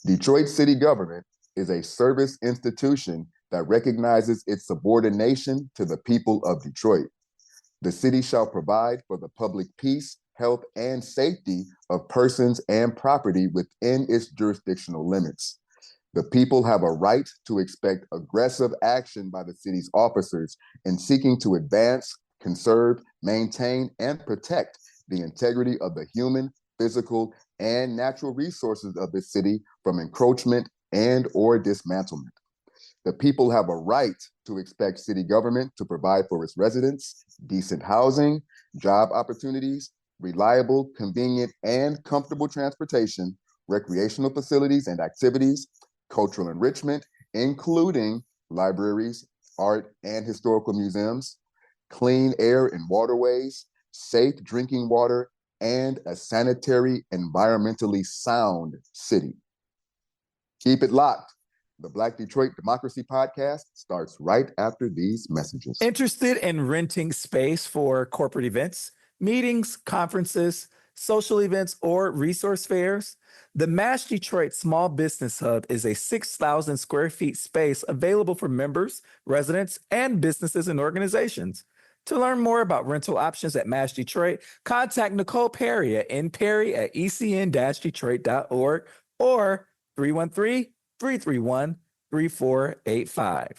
Detroit city government is a service institution that recognizes its subordination to the people of Detroit. The city shall provide for the public peace, health, and safety of persons and property within its jurisdictional limits. The people have a right to expect aggressive action by the city's officers in seeking to advance, conserve, maintain, and protect the integrity of the human, physical, and natural resources of the city from encroachment and or dismantlement. The people have a right to expect city government to provide for its residents decent housing, job opportunities, reliable, convenient, and comfortable transportation, recreational facilities and activities, cultural enrichment, including libraries, art and historical museums, clean air and waterways, safe drinking water, and a sanitary, environmentally sound city. Keep it locked. The Black Detroit Democracy Podcast starts right after these messages. Interested in renting space for corporate events, meetings, conferences, social events, or resource fairs? The MASH Detroit Small Business Hub is a 6,000 square feet space available for members, residents, and businesses and organizations. To learn more about rental options at MASH Detroit, contact Nicole Perry at nperry@ecn-detroit.org or 313-331-3485.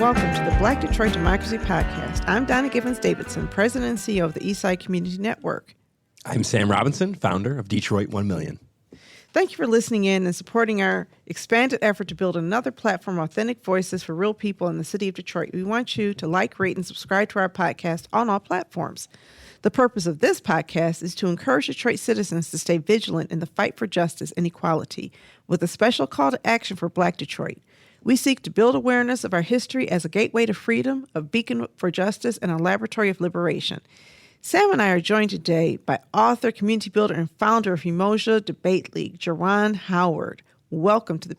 Welcome to the Black Detroit Democracy Podcast. I'm Donna Givens-Davidson, President and CEO of the Eastside Community Network. I'm Sam Robinson, founder of Detroit 1 Million. Thank you for listening in and supporting our expanded effort to build another platform of authentic voices for real people in the city of Detroit. We want you to like, rate, and subscribe to our podcast on all platforms. The purpose of this podcast is to encourage Detroit citizens to stay vigilant in the fight for justice and equality, with a special call to action for Black Detroit. We seek to build awareness of our history as a gateway to freedom, a beacon for justice, and a laboratory of liberation. Sam and I are joined today by author, community builder, and founder of Umoja Debate League, Jerjuan Howard. Welcome to the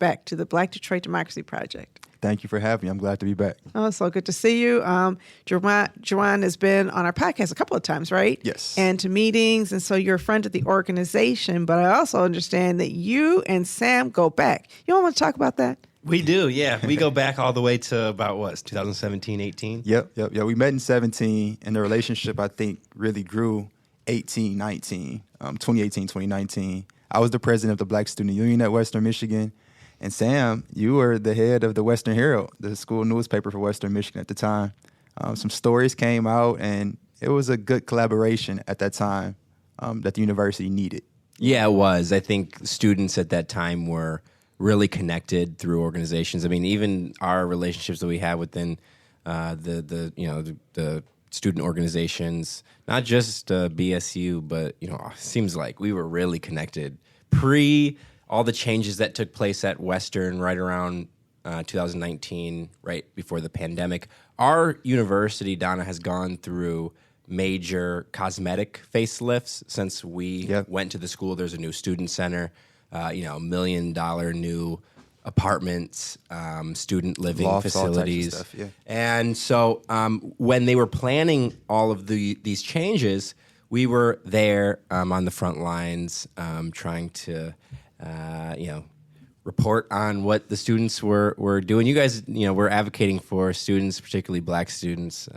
Black Detroit Democracy Project. Thank you for having me. I'm glad to be back. Oh, so good to see you. Jerjuan has been on our podcast a couple of times, right? Yes. And to meetings, and so you're a friend of the organization, but I also understand that you and Sam go back. You don't want to talk about that? We do, yeah. We go back all the way to about, 2017, 18? Yep. We met in 17, and the relationship, I think, really grew 18, 19, 2018, 2019. I was the president of the Black Student Union at Western Michigan, and Sam, you were the head of the Western Herald, the school newspaper for Western Michigan at the time. Some stories came out, and it was a good collaboration at that time that the university needed. Yeah, it was. I think students at that time were really connected through organizations. I mean, even our relationships that we have within the student organizations, not just BSU, but it seems like we were really connected pre all the changes that took place at Western right around 2019, right before the pandemic. Our university, Donna, has gone through major cosmetic facelifts since we went to the school. There's a new student center. $1 million new apartments, student living lofts, facilities. All types of stuff, And so when they were planning all of these changes, we were there on the front lines trying to, report on what the students were doing. You guys, were advocating for students, particularly Black students,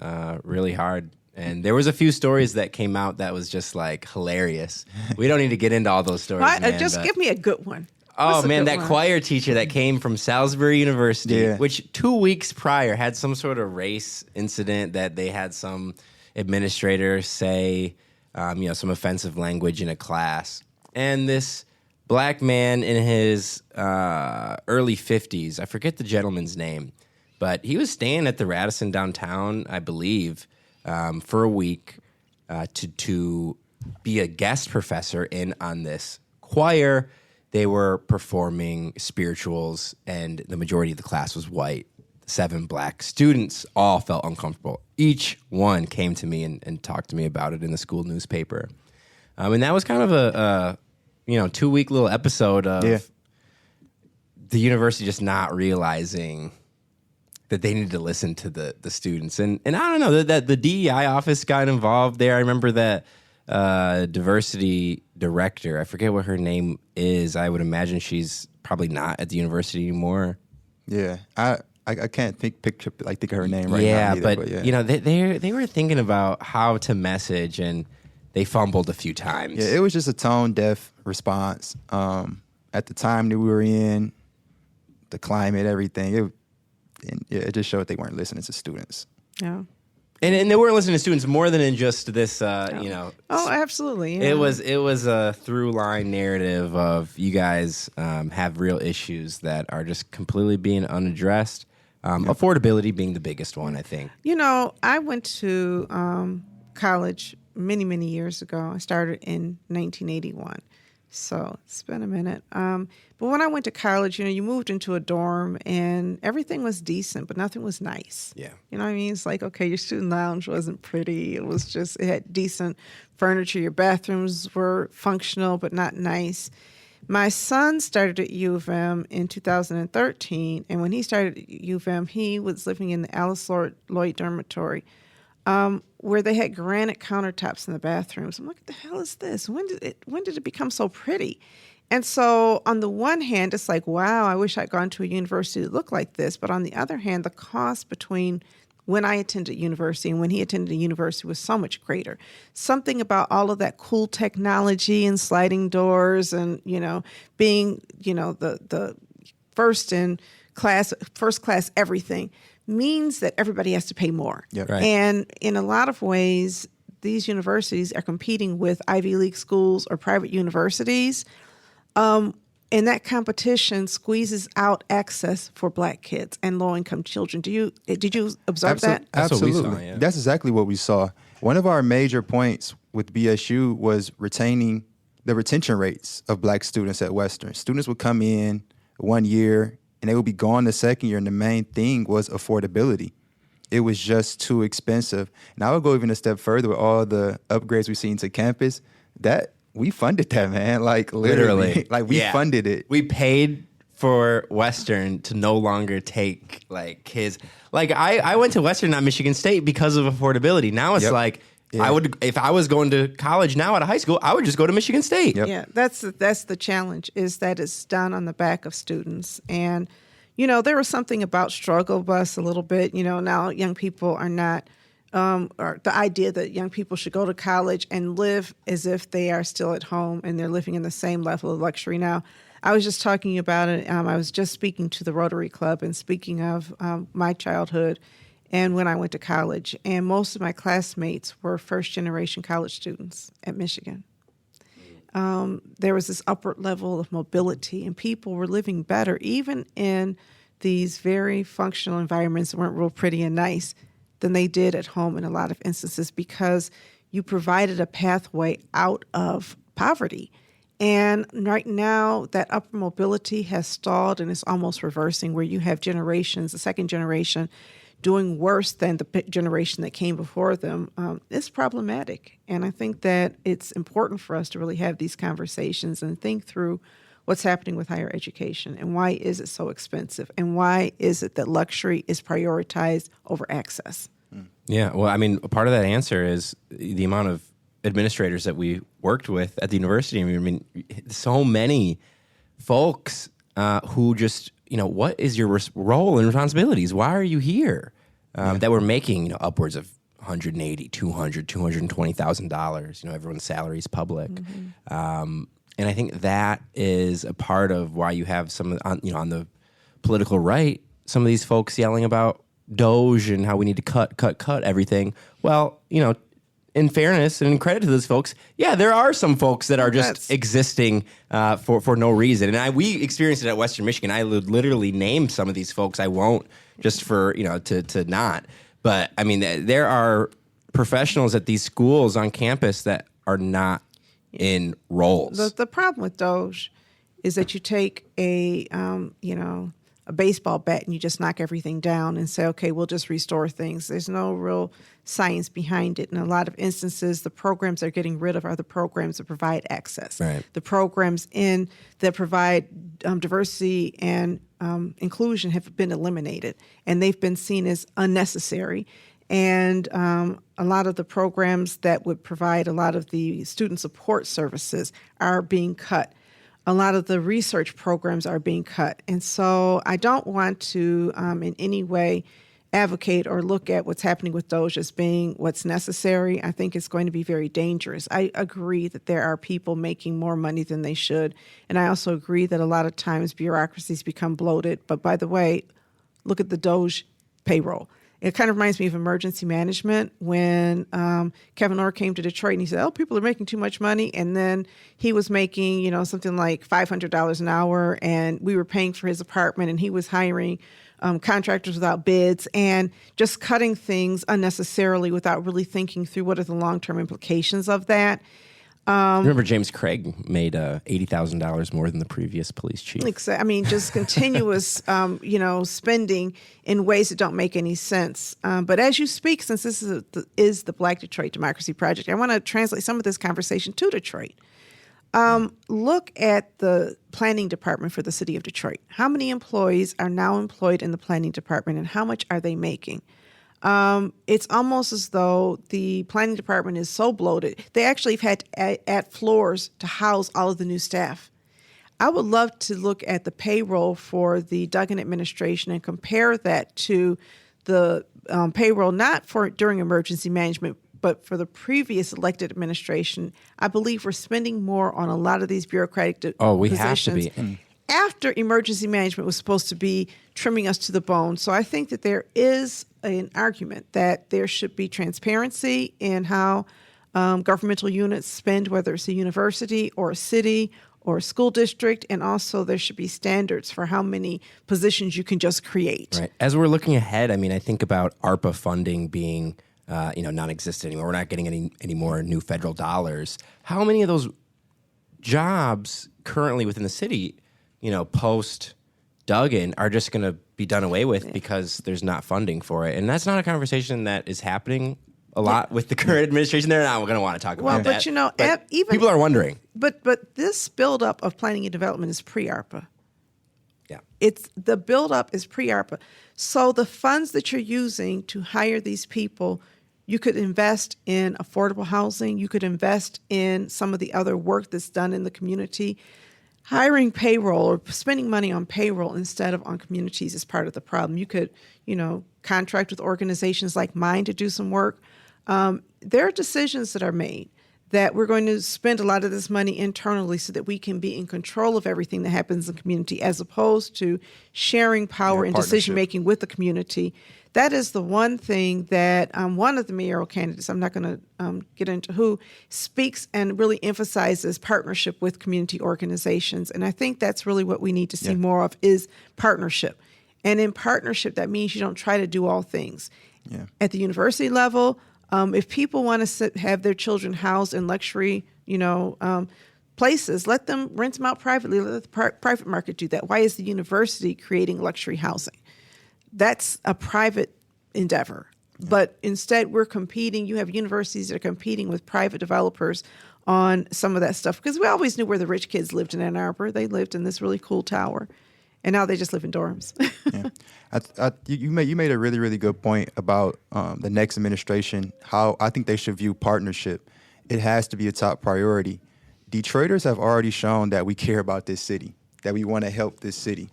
really hard. And there was a few stories that came out that was just like hilarious. We don't need to get into all those stories. Just give me a good one. Oh, man, that choir teacher that came from Salisbury University, which 2 weeks prior had some sort of race incident that they had some administrator say, some offensive language in a class. And this Black man in his early 50s, I forget the gentleman's name, but he was staying at the Radisson downtown, I believe, for a week to be a guest professor in on this choir. they were performing spirituals, and the majority of the class was white. 7 black students all felt uncomfortable. Each one came to me and talked to me about it in the school newspaper. And that was kind of a 2-week little episode of the university just not realizing that they needed to listen to the students. And I don't know, that the DEI office got involved there. I remember that diversity director, I forget what her name is. I would imagine she's probably not at the university anymore. Yeah, I can't think of her name right now. Yeah, either, but yeah. you know, they were thinking about how to message, and they fumbled a few times. Yeah, it was just a tone deaf response. At the time that we were in, the climate, everything, it just showed they weren't listening to students. Yeah. And they weren't listening to students more than in just this, Oh, absolutely. Yeah. It was a through line narrative of you guys have real issues that are just completely being unaddressed. Affordability being the biggest one, I think. You know, I went to college many, many years ago. I started in 1981. So it's been a minute. But when I went to college, you moved into a dorm and everything was decent, but nothing was nice. Yeah. You know what I mean? It's like, okay, your student lounge wasn't pretty. It had decent furniture. Your bathrooms were functional, but not nice. My son started at U of M in 2013. And when he started at U of M, he was living in the Alice Lloyd dormitory. Where they had granite countertops in the bathrooms. I'm like, what the hell is this? When did it become so pretty? And so on the one hand, it's like, wow, I wish I'd gone to a university that looked like this. But on the other hand, the cost between when I attended university and when he attended a university was so much greater. Something about all of that cool technology and sliding doors and, being, the first class everything means that everybody has to pay more. Yep. Right. And in a lot of ways, these universities are competing with Ivy League schools or private universities. And that competition squeezes out access for Black kids and low-income children. Did you observe that? That's what we Absolutely. saw, yeah. That's exactly what we saw. One of our major points with BSU was retaining the retention rates of Black students at Western. Students would come in 1 year, and they would be gone the second year, and the main thing was affordability. It was just too expensive. And I would go even a step further with all the upgrades we've seen to campus. That we funded that, man. Like literally. Like we funded it. We paid for Western to no longer take kids. Like I went to Western, not Michigan State, because of affordability. Now it's I would, if I was going to college now out of high school, I would just go to Michigan State. Yep. Yeah, that's the challenge, is that it's done on the back of students. And, there was something about struggle bus a little bit. Now young people are not, or the idea that young people should go to college and live as if they are still at home and they're living in the same level of luxury now. I was just talking about it. I was just speaking to the Rotary Club and speaking of my childhood and when I went to college. And most of my classmates were first-generation college students at Michigan. There was this upward level of mobility, and people were living better, even in these very functional environments that weren't real pretty and nice, than they did at home in a lot of instances, because you provided a pathway out of poverty. And right now, that upper mobility has stalled and is almost reversing, where you have generations, the second generation, doing worse than the generation that came before them. It's problematic. And I think that it's important for us to really have these conversations and think through what's happening with higher education and why is it so expensive and why is it that luxury is prioritized over access. Yeah, well, I mean, part of that answer is the amount of administrators that we worked with at the university. I mean, so many folks who just, what is your role and responsibilities? Why are you here? That were making, upwards of $180,000, $200,000, $220,000. Everyone's salary is public. Mm-hmm. And I think that is a part of why you have on the political right, some of these folks yelling about Doge and how we need to cut everything. Well, in fairness and in credit to those folks, there are some folks that are just existing for no reason. And we experienced it at Western Michigan. I would literally name some of these folks. I won't, just for, to not. But, I mean, there are professionals at these schools on campus that are not in roles. The problem with Doge is that you take a baseball bat and you just knock everything down and say, okay, we'll just restore things. There's no real science behind it. In a lot of instances, the programs they're getting rid of are the programs that provide access. Right. The programs that provide diversity and inclusion have been eliminated, and they've been seen as unnecessary. And a lot of the programs that would provide a lot of the student support services are being cut. A lot of the research programs are being cut. And so I don't want to in any way advocate or look at what's happening with DOGE as being what's necessary. I think it's going to be very dangerous. I agree that there are people making more money than they should. And I also agree that a lot of times bureaucracies become bloated. But by the way, look at the DOGE payroll. It kind of reminds me of emergency management when Kevin Orr came to Detroit and he said, people are making too much money. And then he was making, something like $500 an hour, and we were paying for his apartment, and he was hiring contractors without bids and just cutting things unnecessarily without really thinking through what are the long-term implications of that. Remember, James Craig made $80,000 more than the previous police chief. I mean, just continuous, spending in ways that don't make any sense. But as you speak, since this is the Black Detroit Democracy Project, I want to translate some of this conversation to Detroit. Look at the planning department for the city of Detroit. How many employees are now employed in the planning department, and how much are they making? It's almost as though the planning department is so bloated. They actually have had to add floors to house all of the new staff. I would love to look at the payroll for the Duggan administration and compare that to the payroll, not for during emergency management, but for the previous elected administration. I believe we're spending more on a lot of these bureaucratic we positions. Have to be. After emergency management was supposed to be trimming us to the bone. So I think that there is an argument that there should be transparency in how governmental units spend, whether it's a university or a city or a school district, and also there should be standards for how many positions you can just create. Right. As we're looking ahead, I mean, I think about ARPA funding being non-existent anymore. We're not getting any more new federal dollars. How many of those jobs currently within the city, post Duggan, are just going to be done away with because there's not funding for it? And that's not a conversation that is happening a lot with the current administration. They're not going to want to talk about that. But even people are wondering. But this buildup of planning and development is pre-ARPA. Yeah. The buildup is pre-ARPA. So the funds that you're using to hire these people, you could invest in affordable housing. You could invest in some of the other work that's done in the community. Hiring payroll or spending money on payroll instead of on communities is part of the problem. You could, contract with organizations like mine to do some work. There are decisions that are made that we're going to spend a lot of this money internally so that we can be in control of everything that happens in the community, as opposed to sharing power and decision-making with the community. That is the one thing that one of the mayoral candidates, I'm not going to get into who, speaks and really emphasizes partnership with community organizations. And I think that's really what we need to see more of is partnership. And in partnership, that means you don't try to do all things. Yeah. At the university level, if people want to have their children housed in luxury, places, let them rent them out privately. Let the private market do that. Why is the university creating luxury housing? That's a private endeavor. Yeah. But instead, we're competing. You have universities that are competing with private developers on some of that stuff. Because we always knew where the rich kids lived in Ann Arbor. They lived in this really cool tower. And now they just live in dorms. Yeah. You made a really, really good point about the next administration, how I think they should view partnership. It has to be a top priority. Detroiters have already shown that we care about this city, that we want to help this city.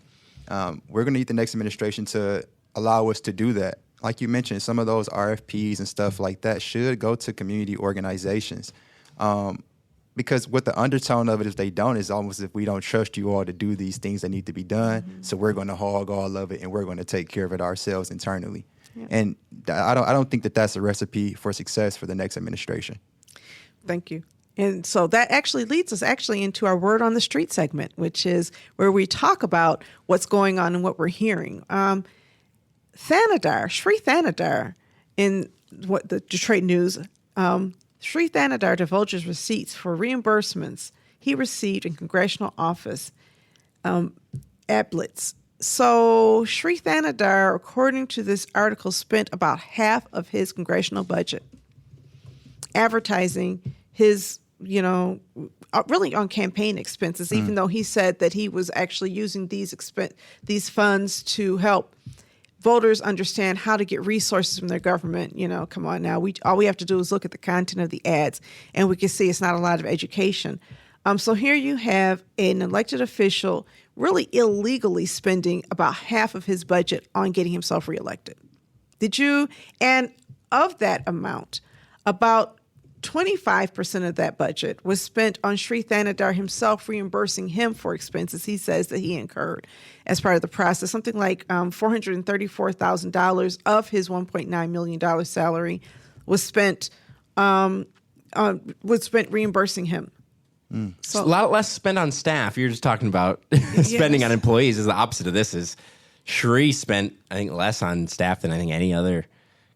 We're going to need the next administration to allow us to do that. Like you mentioned, some of those RFPs and stuff like that should go to community organizations. Because what the undertone of it, if they don't, is almost if we don't trust you all to do these things that need to be done, so we're going to hog all of it and we're going to take care of it ourselves internally. Yeah. And I don't think that that's a recipe for success for the next administration. Thank you. And so that actually leads us into our Word on the Street segment, which is where we talk about what's going on and what we're hearing. Sri Thanadar, in what the Detroit News, Sri Thanadar divulges receipts for reimbursements he received in congressional office Ablets. So Sri Thanadar, according to this article, spent about half of his congressional budget advertising his, really on campaign expenses, even though he said that he was actually using these funds to help voters understand how to get resources from their government. Come on now. All we have to do is look at the content of the ads, and we can see it's not a lot of education. So here you have an elected official really illegally spending about half of his budget on getting himself reelected. And of that amount, about 25% of that budget was spent on Sri Thanadar himself, reimbursing him for expenses he says that he incurred as part of the process. Something like $434,000 of his $1.9 million salary was spent reimbursing him. So a lot less spent on staff. You're just talking about spending on employees. Is the opposite of this. Is Sri spent, I think, less on staff than I think any other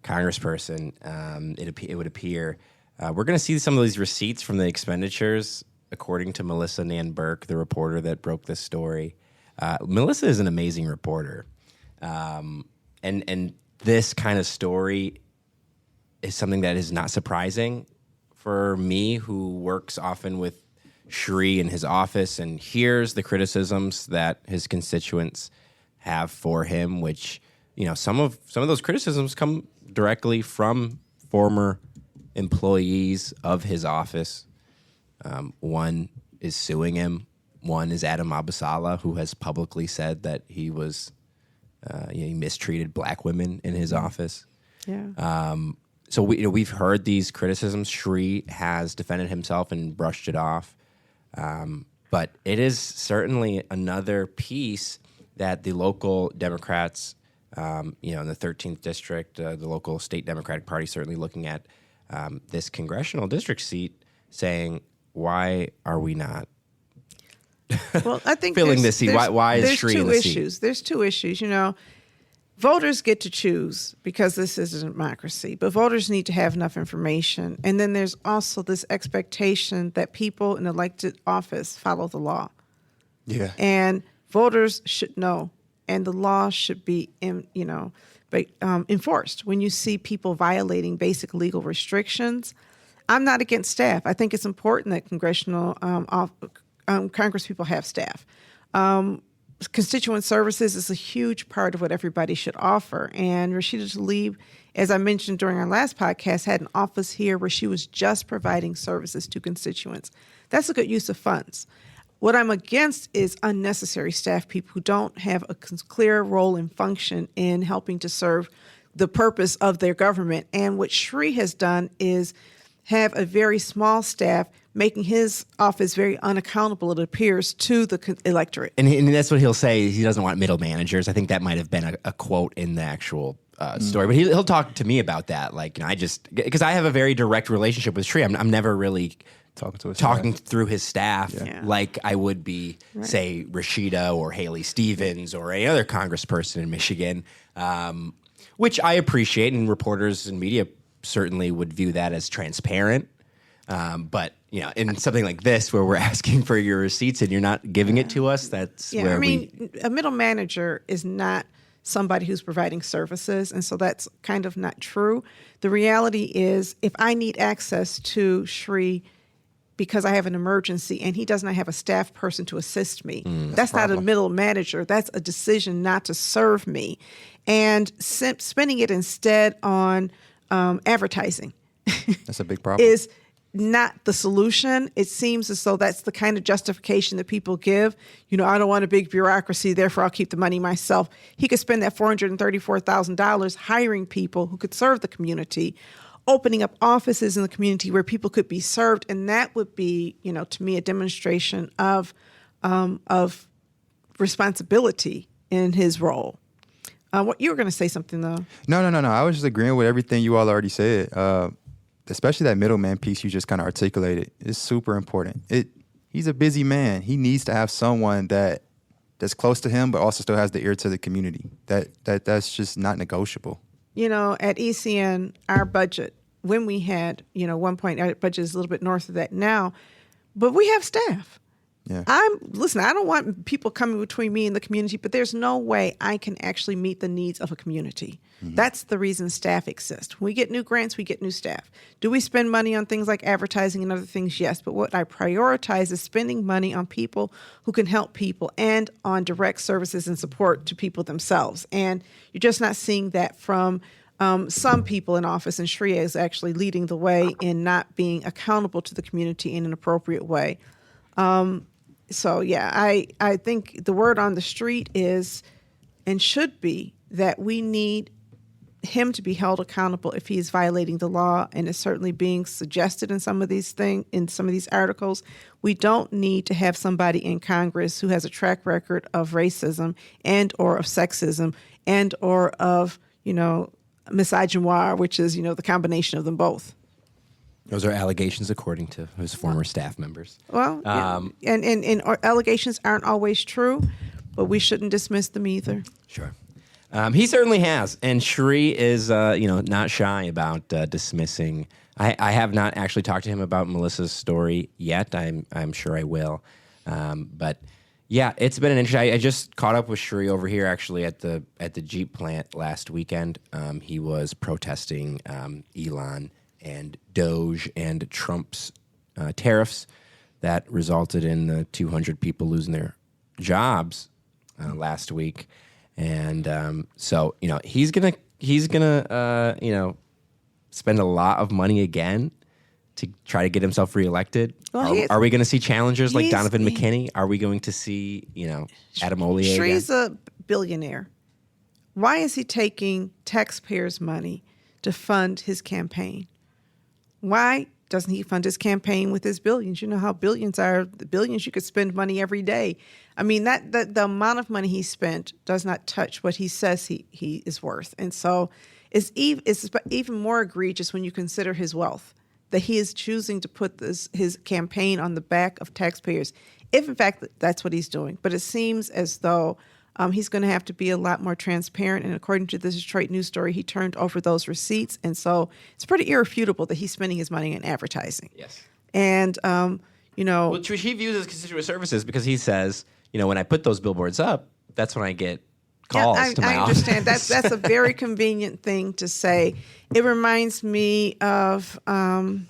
congressperson. It would appear. We're going to see some of these receipts from the expenditures, according to Melissa Nan Burke, the reporter that broke this story. Melissa is an amazing reporter, and this kind of story is something that is not surprising for me, who works often with Sri in his office and hears the criticisms that his constituents have for him, which, some of those criticisms come directly from former employees of his office. One is suing him. One is Adam Abasala, who has publicly said that he was he mistreated black women in his office. Yeah. So we've heard these criticisms. Sri has defended himself and brushed it off. But it is certainly another piece that the local Democrats, in the 13th district, the local state Democratic Party, certainly looking at this congressional district seat, saying, "Why are we not?" Well, I think filling this seat. Why is Sri in the seat? There's two issues. Voters get to choose because this is a democracy, but voters need to have enough information. And then there's also this expectation that people in elected office follow the law. Yeah. And voters should know, and the law should be, enforced. When you see people violating basic legal restrictions, I'm not against staff. I think it's important that congressional Congress people have staff. Constituent services is a huge part of what everybody should offer. And Rashida Tlaib, as I mentioned during our last podcast, had an office here where she was just providing services to constituents. That's a good use of funds. What I'm against is unnecessary staff people who don't have a clear role and function in helping to serve the purpose of their government. And what Sri has done is have a very small staff, making his office very unaccountable, it appears, to the electorate. And that's what he'll say. He doesn't want middle managers. I think that might have been a quote in the actual story. But he'll talk to me about that. Because I have a very direct relationship with Sri. I'm never really talking through his staff like I would be, say, Rashida or Haley Stevens or any other congressperson in Michigan, which I appreciate, and reporters and media certainly would view that as transparent. But, in something like this where we're asking for your receipts and you're not giving it to us, that's where a middle manager is not somebody who's providing services, and so that's kind of not true. The reality is, if I need access to Sri because I have an emergency and he does not have a staff person to assist me, that's not a middle manager. That's a decision not to serve me. And spending it instead on advertising that's a big problem. is not the solution. It seems as though that's the kind of justification that people give. I don't want a big bureaucracy, therefore I'll keep the money myself. He could spend that $434,000 hiring people who could serve the community, opening up offices in the community where people could be served, and that would be, to me, a demonstration of responsibility in his role. What you were going to say something though? No. I was just agreeing with everything you all already said. Especially that middleman piece you just kind of articulated is super important. He's a busy man. He needs to have someone that's close to him, but also still has the ear to the community. That's just not negotiable. At ECN, our budget, when we had, one point, our budget is a little bit north of that now, but we have staff. Yeah. Listen, I don't want people coming between me and the community, but there's no way I can actually meet the needs of a community. That's the reason staff exist. When we get new grants, we get new staff. Do we spend money on things like advertising and other things? Yes. But what I prioritize is spending money on people who can help people and on direct services and support to people themselves. And you're just not seeing that from some people in office, and Shreya is actually leading the way in not being accountable to the community in an appropriate way. So, yeah, I think the word on the street is and should be that we need him to be held accountable if he is violating the law, and is certainly being suggested in some of these articles. We don't need to have somebody in Congress who has a track record of racism and or of sexism and or of, misogynoir, which is, the combination of them both. Those are allegations according to his former staff members. Well, and allegations aren't always true, but we shouldn't dismiss them either. Sure. He certainly has. And Shree is, not shy about dismissing. I have not actually talked to him about Melissa's story yet. I'm sure I will. But yeah, it's been an interesting. I just caught up with Shree over here actually at the Jeep plant last weekend. He was protesting Elon and Doge and Trump's tariffs that resulted in the 200 people losing their jobs last week. And so, he's gonna spend a lot of money again to try to get himself reelected. Well, are we going to see challengers like Donovan McKinney? Are we going to see, Adam Ollier? Shree's a billionaire. Why is he taking taxpayers' money to fund his campaign? Why doesn't he fund his campaign with his billions? You know how billions are. The billions, you could spend money every day. I mean, that the amount of money he spent does not touch what he says he is worth. And so it's even more egregious when you consider his wealth, that he is choosing to put his campaign on the back of taxpayers, if in fact that's what he's doing. But it seems as though he's going to have to be a lot more transparent. And according to the Detroit News story, he turned over those receipts. And so it's pretty irrefutable that he's spending his money on advertising. Yes. And, which he views as constituent services because he says, when I put those billboards up, that's when I get calls to my office. I understand. That's a very convenient thing to say. It reminds me of, was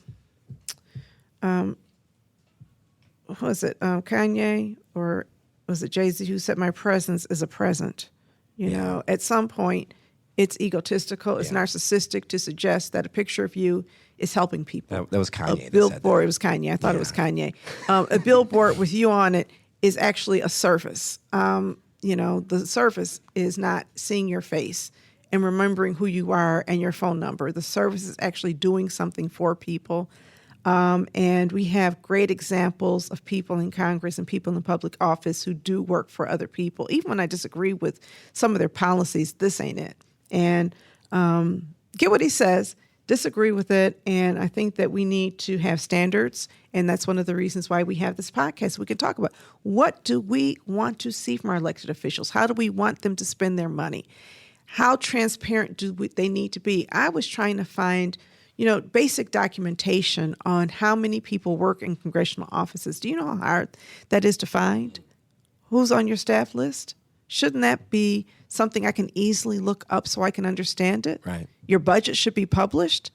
it Kanye or was it Jay-Z who said my presence is a present? At some point, it's egotistical, it's narcissistic to suggest that a picture of you is helping people. That was Kanye. A billboard, it was Kanye. I thought it was Kanye. A billboard with you on it is actually a service. The service is not seeing your face and remembering who you are and your phone number. The service is actually doing something for people. And we have great examples of people in Congress and people in public office who do work for other people. Even when I disagree with some of their policies, this ain't it. And get what he says, disagree with it. And I think that we need to have standards. And that's one of the reasons why we have this podcast. We can talk about what do we want to see from our elected officials? How do we want them to spend their money? How transparent do they need to be? I was trying to find basic documentation on how many people work in congressional offices. Do you know how hard that is to find? Who's on your staff list? Shouldn't that be something I can easily look up so I can understand it? Right. Your budget should be published.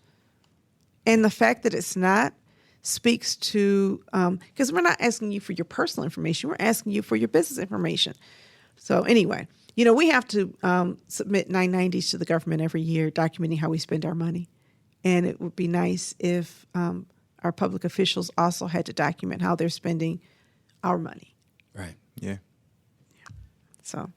And the fact that it's not speaks to, because we're not asking you for your personal information, we're asking you for your business information. So anyway, we have to submit 990s to the government every year documenting how we spend our money. And it would be nice if our public officials also had to document how they're spending our money. Right. Yeah. So,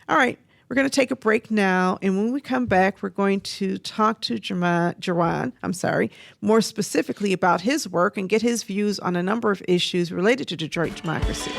all right, we're going to take a break now. And when we come back, we're going to talk to Jerjuan, more specifically about his work and get his views on a number of issues related to Detroit democracy.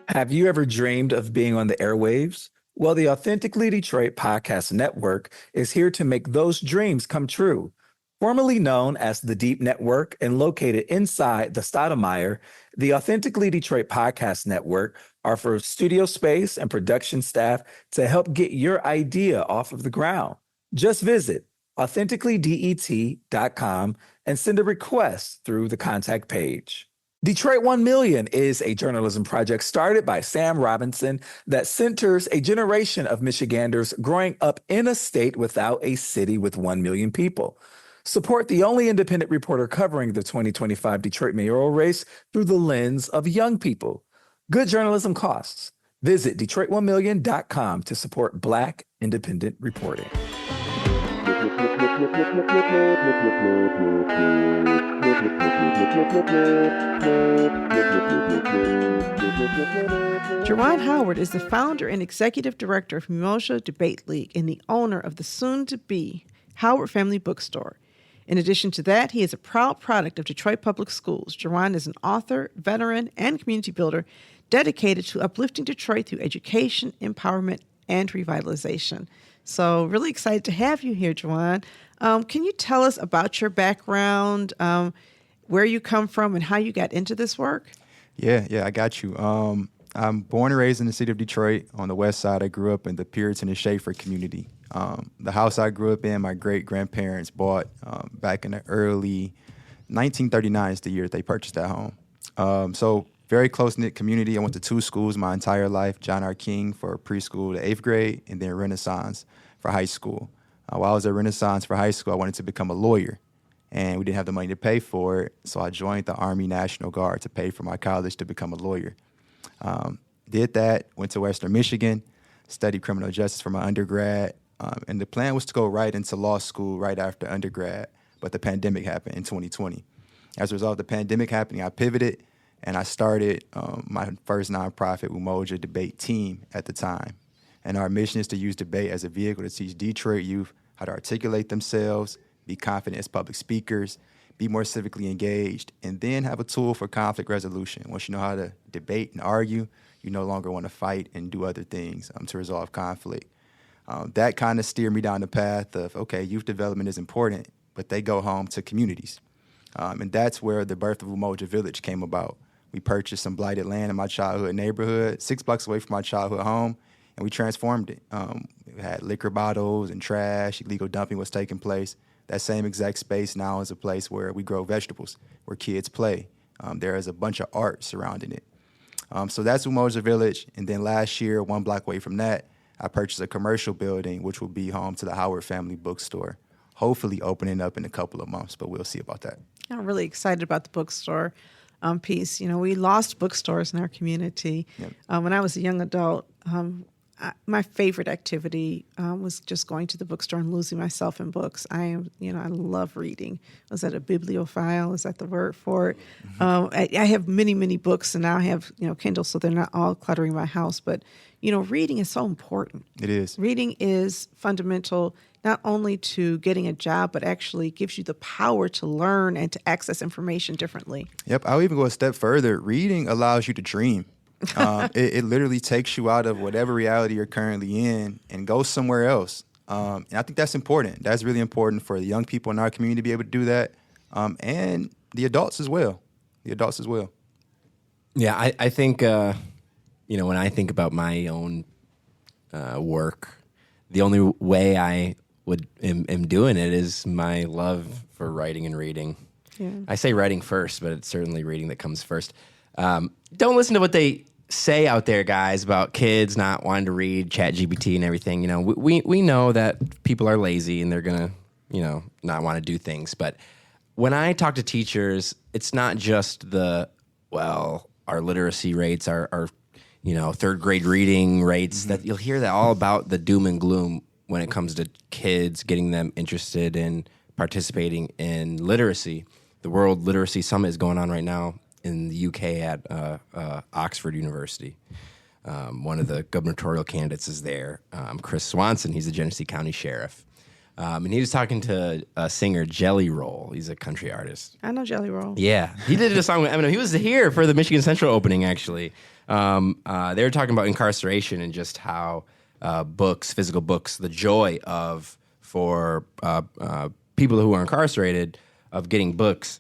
Have you ever dreamed of being on the airwaves? Well, the Authentically Detroit Podcast Network is here to make those dreams come true. Formerly known as the Deep Network and located inside the Stoudemire, the Authentically Detroit Podcast Network offers studio space and production staff to help get your idea off of the ground. Just visit authenticallydet.com and send a request through the contact page. Detroit 1 Million is a journalism project started by Sam Robinson that centers a generation of Michiganders growing up in a state without a city with 1 million people. Support the only independent reporter covering the 2025 Detroit mayoral race through the lens of young people. Good journalism costs. Visit Detroit1million.com to support Black independent reporting. Jerjuan Howard is the founder and executive director of Umoja Debate League and the owner of the soon-to-be Howard Family Bookstore. In addition to that, he is a proud product of Detroit Public Schools. Jerjuan is an author, veteran, and community builder dedicated to uplifting Detroit through education, empowerment, and revitalization. So really excited to have you here, Jerjuan. Can you tell us about your background, where you come from, and how you got into this work? Yeah, I got you. I'm born and raised in the city of Detroit on the west side. I grew up in the Puritan and Schaefer community. The house I grew up in, my great-grandparents bought back in the early 1939 is the year they purchased that home. So very close-knit community. I went to 2 schools my entire life, John R. King for preschool to 8th grade, and then Renaissance for high school. While I was at Renaissance for high school, I wanted to become a lawyer, and we didn't have the money to pay for it, so I joined the Army National Guard to pay for my college to become a lawyer. Did that, went to Western Michigan, studied criminal justice for my undergrad, and the plan was to go right into law school right after undergrad, but the pandemic happened in 2020. As a result of the pandemic happening, I pivoted, and I started my first nonprofit, Umoja Debate Team at the time. And our mission is to use debate as a vehicle to teach Detroit youth how to articulate themselves, be confident as public speakers, be more civically engaged, and then have a tool for conflict resolution. Once you know how to debate and argue, you no longer want to fight and do other things to resolve conflict. That kind of steered me down the path of, okay, youth development is important, but they go home to communities. And that's where the birth of Umoja Village came about. We purchased some blighted land in my childhood neighborhood, 6 blocks away from my childhood home, and we transformed it. We had liquor bottles and trash, illegal dumping was taking place. That same exact space now is a place where we grow vegetables, where kids play. There is a bunch of art surrounding it. So that's Umoja Village. And then last year, 1 block away from that, I purchased a commercial building, which will be home to the Howard Family Bookstore, hopefully opening up in a couple of months, but we'll see about that. I'm really excited about the bookstore piece. You know, we lost bookstores in our community. Yep. When I was a young adult, my favorite activity was just going to the bookstore and losing myself in books. I love reading. Was that a bibliophile? Is that the word for it? Mm-hmm. I have many, many books, and now I have, Kindle, so they're not all cluttering my house. But, reading is so important. It is. Reading is fundamental, not only to getting a job, but actually gives you the power to learn and to access information differently. Yep. I'll even go a step further. Reading allows you to dream. It literally takes you out of whatever reality you're currently in and goes somewhere else. And I think that's important. That's really important for the young people in our community to be able to do that, and the adults as well. Yeah, I think, when I think about my own work, the only way I am doing it is my love for writing and reading. Yeah. I say writing first, but it's certainly reading that comes first. Don't listen to what they say out there, guys, about kids not wanting to read, ChatGPT and everything. We know that people are lazy and they're gonna, not want to do things. But when I talk to teachers, it's not just our literacy rates, our 3rd grade reading rates. Mm-hmm. That you'll hear that all about the doom and gloom when it comes to kids, getting them interested in participating in literacy. The World Literacy Summit is going on right now in the UK at Oxford University. One of the gubernatorial candidates is there, Chris Swanson. He's the Genesee County Sheriff. And he was talking to a singer, Jelly Roll. He's a country artist. I know Jelly Roll. Yeah. He did a song with Eminem. He was here for the Michigan Central opening, actually. They were talking about incarceration and just how books, physical books, the joy of for people who are incarcerated of getting books.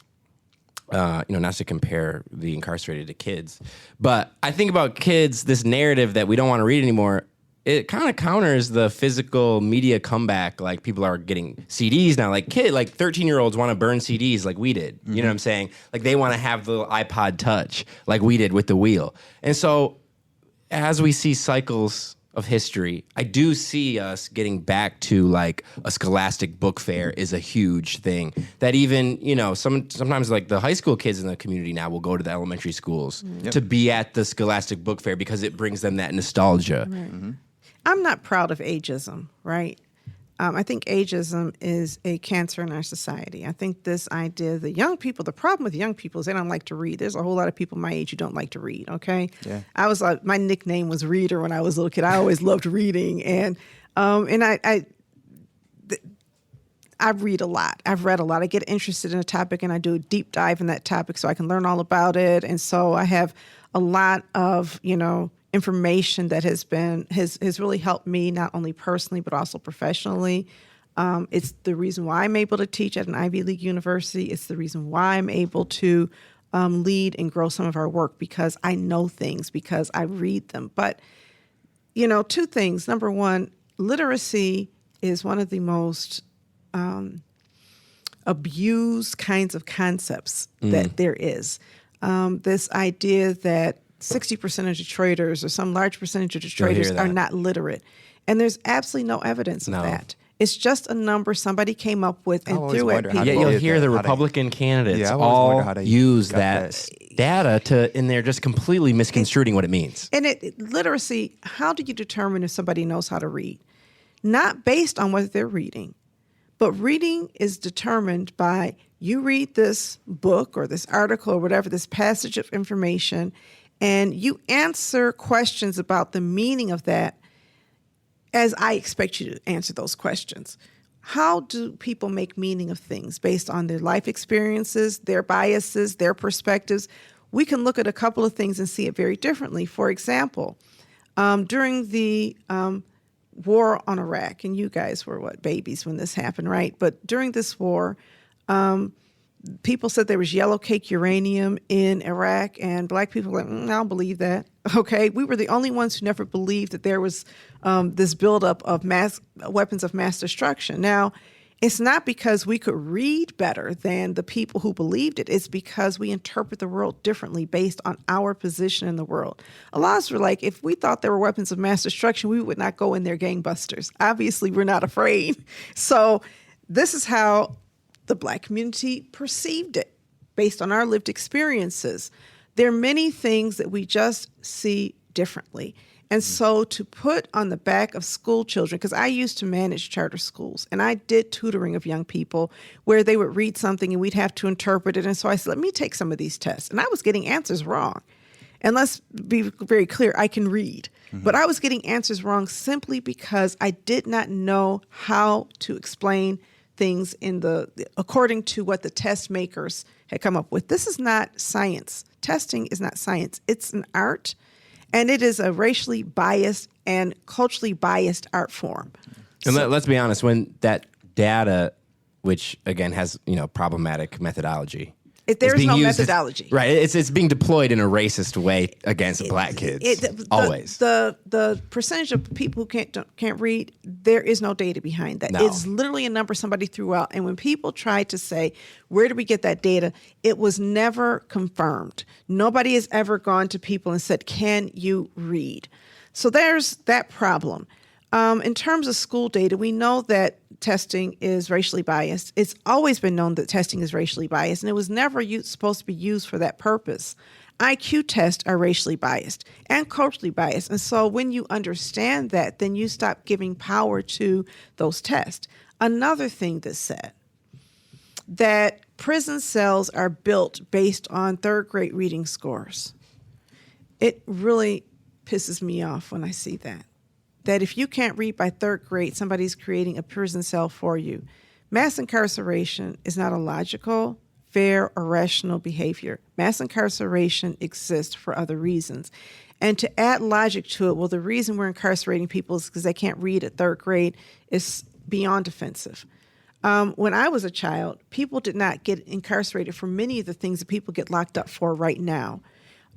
Not to compare the incarcerated to kids, but I think about kids, this narrative that we don't want to read anymore, it kind of counters the physical media comeback. Like people are getting CDs now, like 13-year-olds want to burn CDs like we did. You know what I'm saying? Like they want to have the iPod Touch like we did with the wheel. And so as we see cycles of history, I do see us getting back to like a scholastic book fair is a huge thing that even, sometimes like the high school kids in the community now will go to the elementary schools to be at the scholastic book fair because it brings them that nostalgia. Right. Mm-hmm. I'm not proud of ageism, right? I think ageism is a cancer in our society. I think this idea, the problem with young people is they don't like to read. There's a whole lot of people my age who don't like to read, okay? Yeah. My nickname was Reader when I was a little kid. I always loved reading. And I read a lot. I've read a lot. I get interested in a topic and I do a deep dive in that topic so I can learn all about it. And so I have a lot of, information that has really helped me not only personally but also professionally. It's the reason why I'm able to teach at an Ivy League university. It's the reason why I'm able to lead and grow some of our work, because I know things, because I read them. But, two things. Number one, literacy is one of the most abused kinds of concepts that there is. This idea that 60% of Detroiters or some large percentage of Detroiters are not literate. And there's absolutely no evidence of that. It's just a number somebody came up with and threw at people. Yeah, you'll hear the Republican candidates all use that data and they're just completely misconstruing what it means. And literacy, how do you determine if somebody knows how to read? Not based on what they're reading, but reading is determined by you read this book or this article or whatever, this passage of information, and you answer questions about the meaning of that as I expect you to answer those questions. How do people make meaning of things based on their life experiences, their biases, their perspectives? We can look at a couple of things and see it very differently. For example, during the war on Iraq, and you guys were babies when this happened, right? But during this war, people said there was yellow cake uranium in Iraq, and black people were like, I don't believe that. Okay, we were the only ones who never believed that there was this buildup of weapons of mass destruction. Now, it's not because we could read better than the people who believed it. It's because we interpret the world differently based on our position in the world. A lot of us were like, if we thought there were weapons of mass destruction, we would not go in there gangbusters. Obviously, we're not afraid. So this is how the black community perceived it based on our lived experiences. There are many things that we just see differently. And so to put on the back of school children, because I used to manage charter schools and I did tutoring of young people where they would read something and we'd have to interpret it. And so I said, let me take some of these tests. And I was getting answers wrong. And let's be very clear, I can read. But I was getting answers wrong simply because I did not know how to explain things according to what the test makers had come up with. This is not science. Testing is not science. It's an art, and it is a racially biased and culturally biased art form. And let's be honest, when that data, which again has problematic methodology, there is no methodology. Right. It's being deployed in a racist way against black kids. Always. The percentage of people who can't read, there is no data behind that. No. It's literally a number somebody threw out. And when people tried to say, where do we get that data? It was never confirmed. Nobody has ever gone to people and said, can you read? So there's that problem. In terms of school data, we know that testing is racially biased. It's always been known that testing is racially biased, and it was never supposed to be used for that purpose. IQ tests are racially biased and culturally biased. And so when you understand that, then you stop giving power to those tests. Another thing that's said, that prison cells are built based on third grade reading scores. It really pisses me off when I see that. That if you can't read by third grade, somebody's creating a prison cell for you. Mass incarceration is not a logical, fair, or rational behavior. Mass incarceration exists for other reasons. And to add logic to it, well, the reason we're incarcerating people is because they can't read at third grade, is beyond offensive. When I was a child, people did not get incarcerated for many of the things that people get locked up for right now.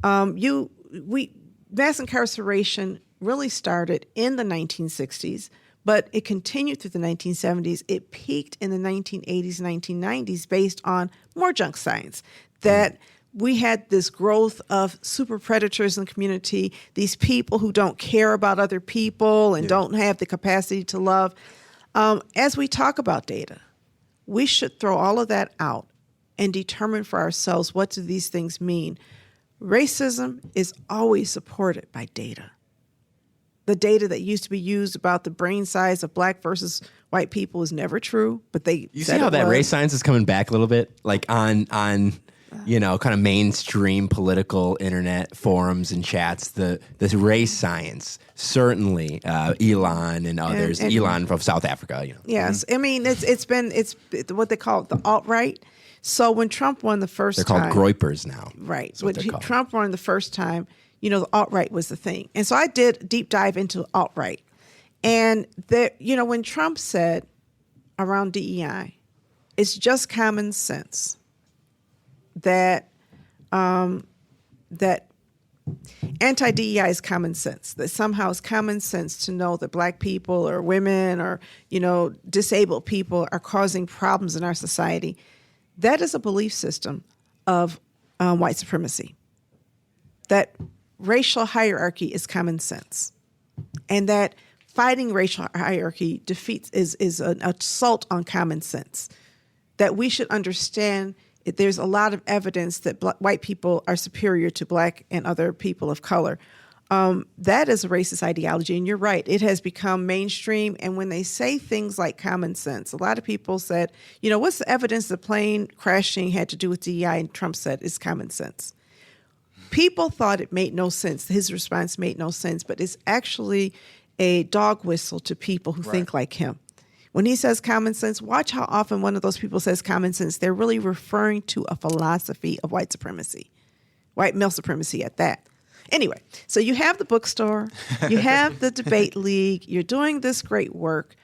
Mass incarceration really started in the 1960s, but it continued through the 1970s. It peaked in the 1980s, 1990s based on more junk science, that we had this growth of super predators in the community, these people who don't care about other people and don't have the capacity to love. As we talk about data, we should throw all of that out and determine for ourselves, what do these things mean? Racism is always supported by data. The data that used to be used about the brain size of black versus white people is never true, but You see how that race science is coming back a little bit? Like on kind of mainstream political internet forums and chats, this race science, certainly Elon and others, Elon from South Africa. Yes. I mean, it's what they call the alt-right. So when Trump won the first time. They're called groypers now. Right. When Trump won the first time, the alt-right was the thing. And so I did a deep dive into alt-right. And when Trump said around DEI, it's just common sense that anti-DEI is common sense, that somehow it's common sense to know that black people or women or, disabled people are causing problems in our society. That is a belief system of white supremacy, that racial hierarchy is common sense, and that fighting racial hierarchy is an assault on common sense, that we should understand there's a lot of evidence that white people are superior to black and other people of color. That is a racist ideology, and you're right. It has become mainstream, and when they say things like common sense, a lot of people said, what's the evidence the plane crashing had to do with DEI? And Trump said, it's common sense. People thought it made no sense. His response made no sense, but it's actually a dog whistle to people who think like him. When he says common sense, watch how often one of those people says common sense. They're really referring to a philosophy of white supremacy, white male supremacy at that. Anyway, so you have the bookstore, you have the debate league, you're doing this great work,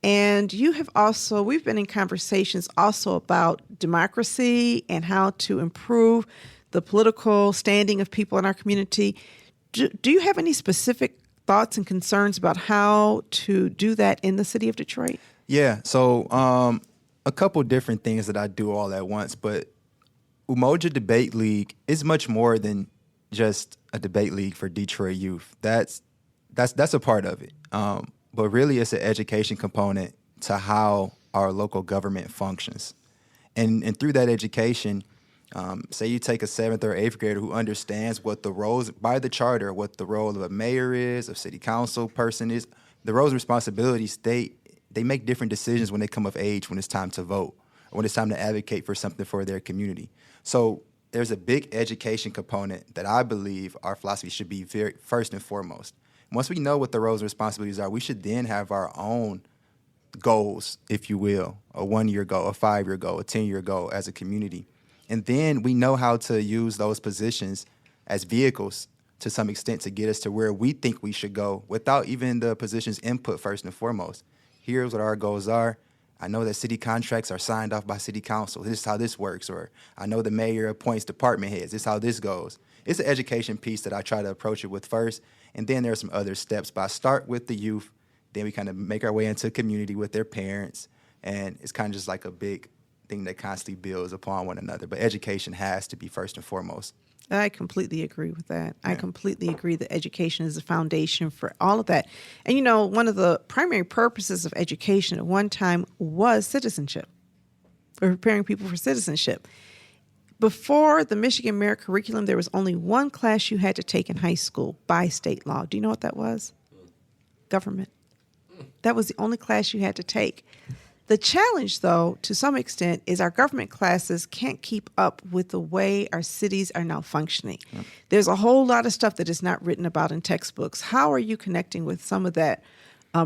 and we've been in conversations also about democracy and how to improve the political standing of people in our community. Do you have any specific thoughts and concerns about how to do that in the city of Detroit? Yeah, so a couple different things that I do all at once, but Umoja Debate League is much more than just a debate league for Detroit youth. That's a part of it. But really it's an education component to how our local government functions. And through that education, say you take a 7th or 8th grader who understands what the roles, by the charter, what the role of a mayor is, a city council person is, the roles and responsibilities, they make different decisions when they come of age, when it's time to vote, or when it's time to advocate for something for their community. So there's a big education component that I believe our philosophy should be very first and foremost. Once we know what the roles and responsibilities are, we should then have our own goals, if you will, a 1-year goal, a 5-year goal, a 10-year goal as a community. And then we know how to use those positions as vehicles to some extent to get us to where we think we should go without even the position's input first and foremost. Here's what our goals are. I know that city contracts are signed off by city council. This is how this works. Or I know the mayor appoints department heads. This is how this goes. It's an education piece that I try to approach it with first. And then there are some other steps. But I start with the youth. Then we kind of make our way into community with their parents. And it's kind of just like a big thing that constantly builds upon one another. But education has to be first and foremost. I completely agree with that. Yeah. I completely agree that education is the foundation for all of that. And, one of the primary purposes of education at one time was citizenship, or preparing people for citizenship. Before the Michigan Merit Curriculum, there was only one class you had to take in high school by state law. Do you know what that was? Government. That was the only class you had to take. The challenge, though, to some extent, is our government classes can't keep up with the way our cities are now functioning. Yep. There's a whole lot of stuff that is not written about in textbooks. How are you connecting with some of that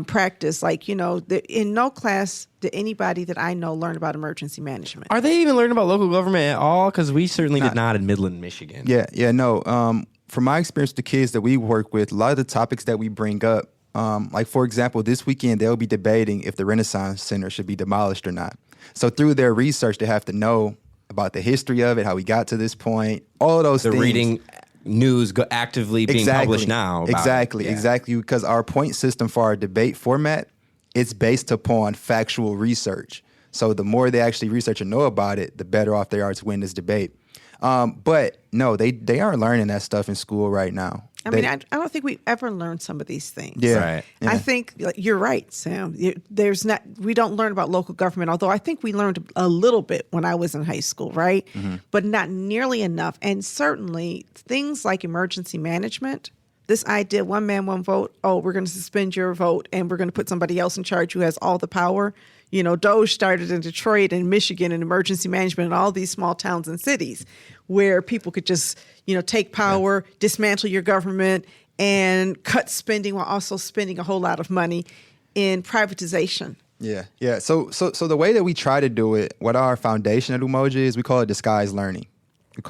practice? Like, in no class did anybody that I know learn about emergency management. Are they even learning about local government at all? Because we certainly did not in Midland, Michigan. Yeah, no. From my experience with the kids that we work with, a lot of the topics that we bring up, Like, for example, this weekend, they'll be debating if the Renaissance Center should be demolished or not. So through their research, they have to know about the history of it, how we got to this point, all of those The things. reading news actively being published now. Exactly. Because our point system for our debate format, it's based upon factual research. So the more they actually research and know about it, the better off they are to win this debate. But no, they aren't learning that stuff in school right now. I don't think we've ever learned some of these things. Yeah. Right. Yeah. I think you're right, Sam. We don't learn about local government, although I think we learned a little bit when I was in high school, right? But not nearly enough. And certainly things like emergency management, this idea, one man, one vote, oh, we're going to suspend your vote and we're going to put somebody else in charge who has all the power. You know, Doge started in Detroit and Michigan and emergency management in all these small towns and cities where people could just, take power, dismantle your government, and cut spending while also spending a whole lot of money in privatization. Yeah. So the way that we try to do it, what our foundation at Umoja is, we call it disguised learning. We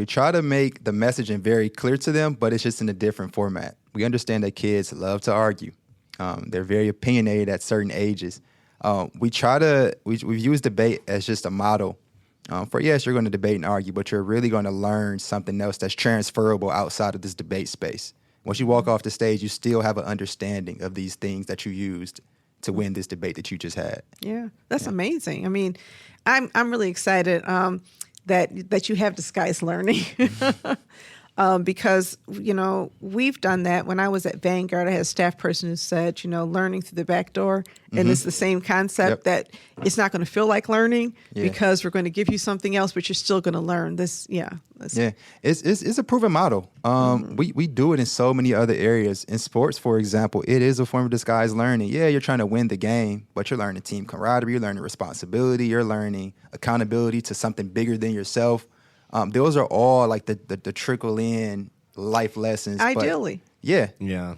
try to make the messaging very clear to them, but it's just in a different format. We understand that kids love to argue. They're very opinionated at certain ages. We've used debate as just a model for, yes, you're going to debate and argue, but you're really going to learn something else that's transferable outside of this debate space. Once you walk off the stage, you still have an understanding of these things that you used to win this debate that you just had. Yeah, that's amazing. I mean, I'm really excited that you have disguised learning. Because, we've done that. When I was at Vanguard, I had a staff person who said, learning through the back door. And it's the same concept that it's not going to feel like learning because we're going to give you something else, but you're still going to learn this. It's a proven model. We do it in so many other areas. In sports, for example, it is a form of disguised learning. Yeah, you're trying to win the game, but you're learning team camaraderie, you're learning responsibility, you're learning accountability to something bigger than yourself. Those are all like the trickle in life lessons. Ideally. Yeah.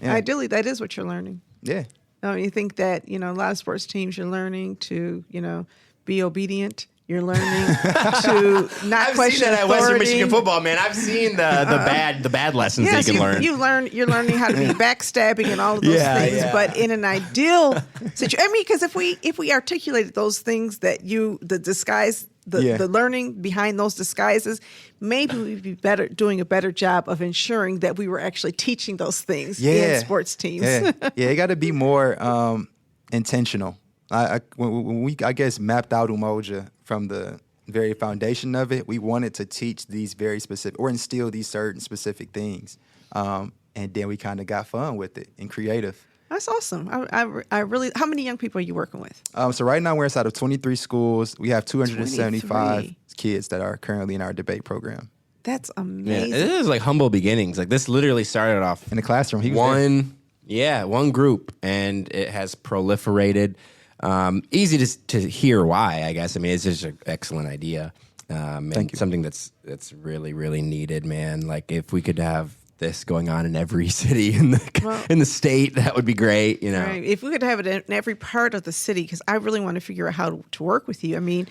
Ideally, that is what you're learning. Yeah. You think that, a lot of sports teams, you're learning to, be obedient. You're learning to not I've question seen that at authority. Western Michigan football, man. I've seen the bad lessons Yes, they can learn. You're learning how to be backstabbing and all of those things. Yeah. But in an ideal situation, because if we articulated those things that the disguise, the learning behind those disguises, maybe we'd be doing a better job of ensuring that we were actually teaching those things in sports teams. It got to be more intentional. When we mapped out Umoja from the very foundation of it, we wanted to teach these very specific or instill these certain specific things, and then we kind of got fun with it and creative. That's awesome. I really. How many young people are you working with? So right now we're inside of 23 schools. We have 275 23 kids that are currently in our debate program. That's amazing. Yeah, it is like humble beginnings. Like this literally started off In the classroom, he was there. one group, and it has proliferated. Easy to hear why, I guess. I mean, it's just an excellent idea. Thank you. Something that's really, really needed, man. Like if we could have this going on in every city in the state, that would be great. Right. If we could have it in every part of the city, because I really want to figure out how to work with you. I mean,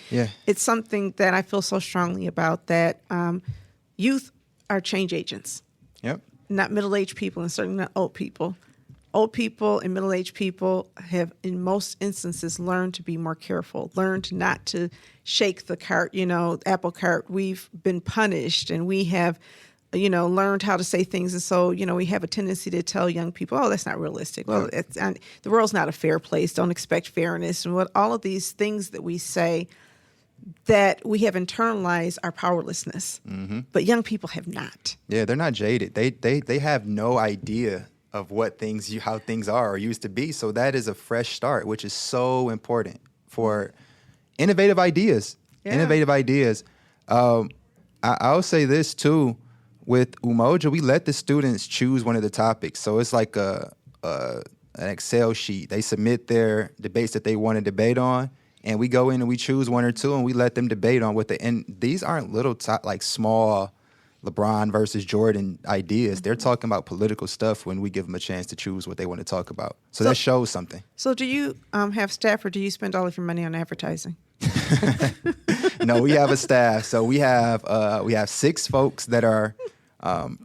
it's something that I feel so strongly about, that youth are change agents. Yep. Not middle-aged people, and certainly not old people. Old people and middle-aged people have, in most instances, learned to be more careful, learned not to shake the cart, apple cart. We've been punished, and we have, learned how to say things. And so, we have a tendency to tell young people, oh, that's not realistic. Well, the world's not a fair place. Don't expect fairness. And all of these things that we say, that we have internalized our powerlessness. Mm-hmm. But young people have not. Yeah, they're not jaded. They have no idea of how things are or used to be. So that is a fresh start, which is so important for innovative ideas. I'll say this too. With Umoja, we let the students choose one of the topics. So it's like an Excel sheet. They submit their debates that they want to debate on, and we go in and we choose one or two, and we let them debate on and these aren't little small LeBron versus Jordan ideas. They're talking about political stuff when we give them a chance to choose what they want to talk about. So that shows something. So do you have staff, or do you spend all of your money on advertising? No, we have a staff. So we have 6 folks that are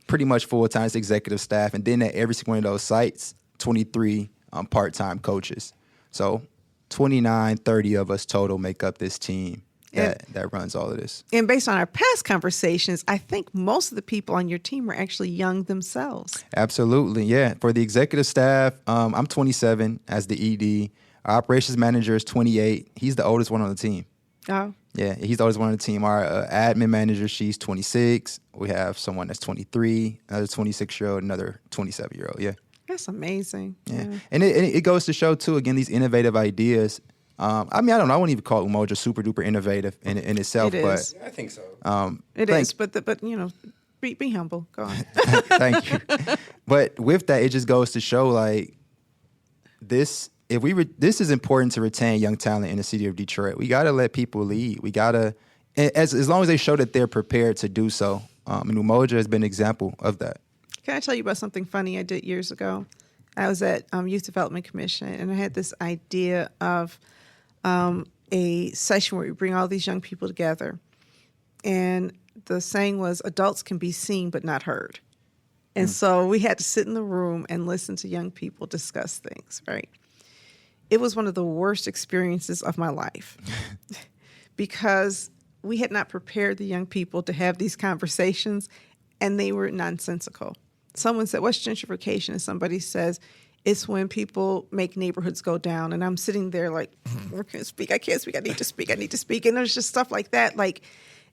pretty much full-time executive staff. And then at every single one of those sites, 23 part-time coaches. So 29, 30 of us total make up this team that runs all of this. And based on our past conversations, I think most of the people on your team are actually young themselves. Absolutely, yeah. For the executive staff, I'm 27 as the ED. Our operations manager is 28. He's the oldest one on the team. Oh. Yeah, he's the oldest one on the team. Our admin manager, she's 26. We have someone that's 23, another 26-year-old, another 27-year-old, yeah. That's amazing. Yeah. And it goes to show, too, again, these innovative ideas. I mean, I don't know. I wouldn't even call Umoja super duper innovative in itself. It is. I think so. It is, but you know, be humble. Go on. Thank you. But with that, it just goes to show, like, this is important to retain young talent in the city of Detroit. We got to let people lead. We got to, as long as they show that they're prepared to do so. And Umoja has been an example of that. Can I tell you about something funny I did years ago? I was at Youth Development Commission, and I had this idea of a session where we bring all these young people together. And the saying was, adults can be seen but not heard. And so we had to sit in the room and listen to young people discuss things, right? It was one of the worst experiences of my life because we had not prepared the young people to have these conversations, and they were nonsensical. Someone said, what's gentrification? And somebody says, it's when people make neighborhoods go down. And I'm sitting there like, I can't speak, I need to speak. And there's just stuff like that. Like,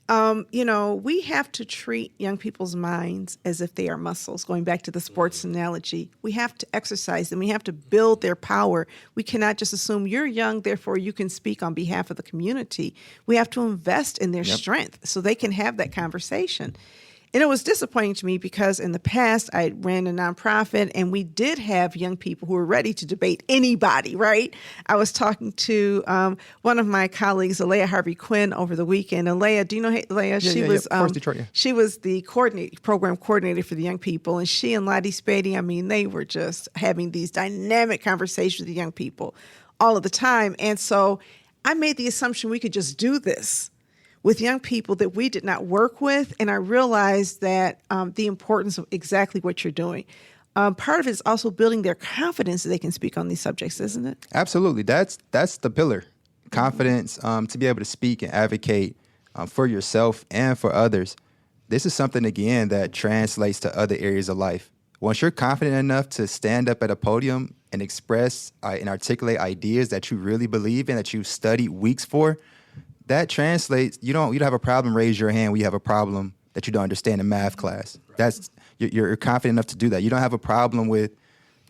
we have to treat young people's minds as if they are muscles, going back to the sports analogy. We have to exercise them. We have to build their power. We cannot just assume you're young, therefore you can speak on behalf of the community. We have to invest in their strength so they can have that conversation. And it was disappointing to me because in the past, I ran a nonprofit and we did have young people who were ready to debate anybody, right? I was talking to one of my colleagues, Alea Harvey Quinn, over the weekend. Alea, do you know Alea? She was the program coordinator for the young people. And she and Lottie Spady, I mean, they were just having these dynamic conversations with the young people all of the time. And so I made the assumption we could just do this with young people that we did not work with. And I realized that the importance of exactly what you're doing. Part of it is also building their confidence that they can speak on these subjects, isn't it? Absolutely. That's the pillar. Confidence, to be able to speak and advocate for yourself and for others. This is something, again, that translates to other areas of life. Once you're confident enough to stand up at a podium and express and articulate ideas that you really believe in, that you've studied weeks for, that translates. You don't have a problem, raise your hand. We have a problem that you don't understand in math class. That's you're confident enough to do that. You don't have a problem with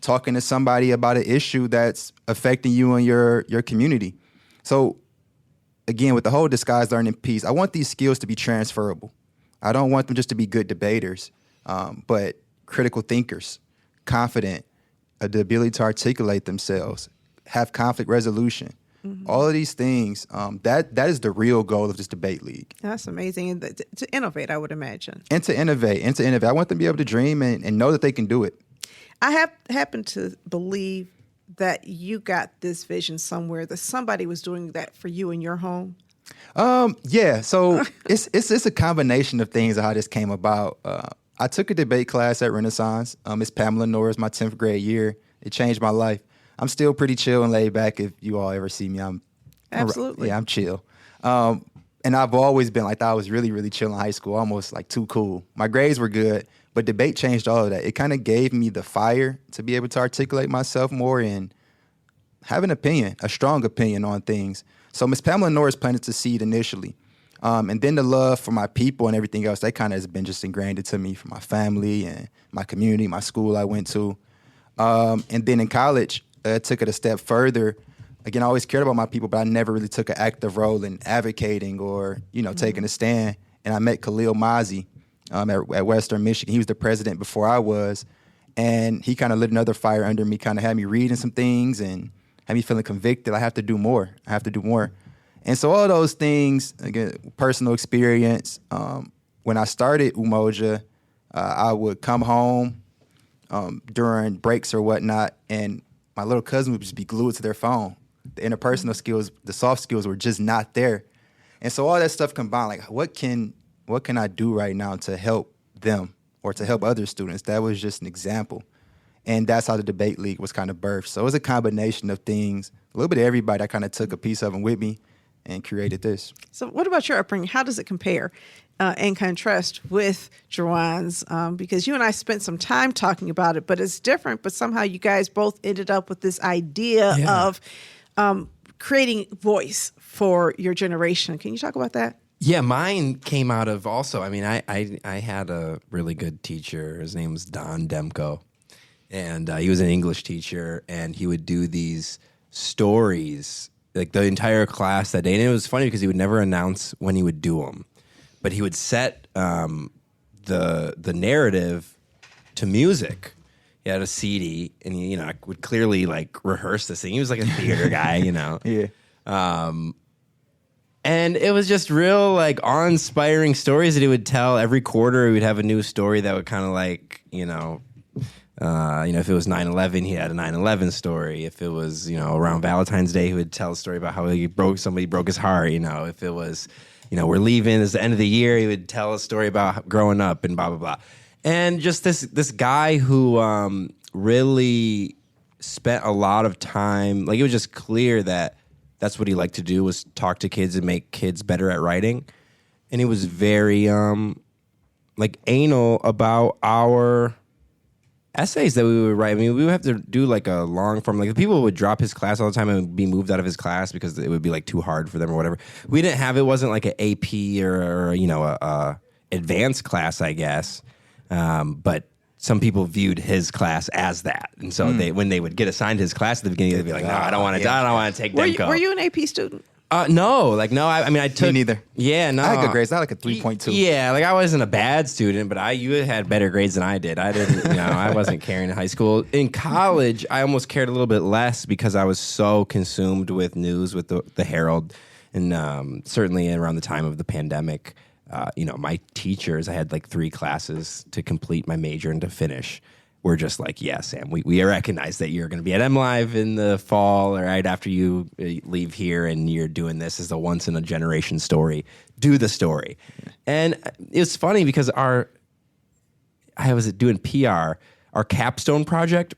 talking to somebody about an issue that's affecting you and your community. So again, with the whole disguised learning piece, I want these skills to be transferable. I don't want them just to be good debaters, but critical thinkers, confident, the ability to articulate themselves, have conflict resolution. All of these things, that is the real goal of this debate league. That's amazing. And to innovate, I would imagine. And to innovate. I want them to be able to dream and know that they can do it. I happen to believe that you got this vision somewhere, that somebody was doing that for you in your home. Yeah. So it's a combination of things of how this came about. I took a debate class at Renaissance. Miss Pamela Norris, my 10th grade year. It changed my life. I'm still pretty chill and laid back. If you all ever see me, Absolutely. I'm chill. And I've always been like that. I was really, really chill in high school, almost like too cool. My grades were good, but debate changed all of that. It kind of gave me the fire to be able to articulate myself more and have an opinion, a strong opinion on things. So Miss Pamela Norris planted the seed initially. And then the love for my people and everything else, that kind of has been just ingrained into me from my family and my community, my school I went to. And then in college, I took it a step further. Again, I always cared about my people, but I never really took an active role in advocating or, taking a stand. And I met Khalil Mazi at Western Michigan. He was the president before I was. And he kind of lit another fire under me, kind of had me reading some things and had me feeling convicted. I have to do more. And so all those things, again, personal experience. When I started Umoja, I would come home during breaks or whatnot, and my little cousin would just be glued to their phone. The interpersonal skills, the soft skills were just not there. And so all that stuff combined, like what can I do right now to help them or to help other students? That was just an example. And that's how the debate league was kind of birthed. So it was a combination of things, a little bit of everybody. I kind of took a piece of them with me and created this. So what about your upbringing? How does it compare and contrast with Jerjuan's? Because you and I spent some time talking about it, but it's different. But somehow you guys both ended up with this idea of creating voice for your generation. Can you talk about that? Yeah, mine came out of also, I mean, I had a really good teacher. His name was Don Demko. And he was an English teacher, and he would do these stories, like the entire class that day. And it was funny because he would never announce when he would do them. But he would set the narrative to music. He had a CD, and he, would clearly like rehearse this thing. He was like a theater guy, Yeah. And it was just real like awe-inspiring stories that he would tell. Every quarter, he would have a new story that would kind of like, if it was 9/11, he had a 9/11 story. If it was, around Valentine's Day, he would tell a story about how somebody broke his heart. If it was, we're leaving, it's the end of the year, he would tell a story about growing up and blah, blah, blah. And just this guy who really spent a lot of time, like it was just clear that that's what he liked to do, was talk to kids and make kids better at writing. And he was very anal about our essays that we would write. I mean, we would have to do like a long form. Like people would drop his class all the time and be moved out of his class because it would be like too hard for them or whatever. We didn't have, it wasn't like an AP or a advanced class, I guess. But some people viewed his class as that. And so when they would get assigned his class at the beginning, they'd be like, no, I don't want to take Demko. Were you an AP student? No. I took... Me neither. Yeah, no. I had good grades. I had like a 3.2. Yeah, like I wasn't a bad student, but you had better grades than I did. I didn't, I wasn't caring in high school. In college, I almost cared a little bit less because I was so consumed with news, with the Herald, and certainly around the time of the pandemic, my teachers, I had like 3 classes to complete my major and to finish. We're just like, yeah, Sam, we recognize that you're going to be at MLive in the fall, or right after you leave here, and you're doing this as a once-in-a-generation story. Do the story. And it was funny because I was doing PR. Our capstone project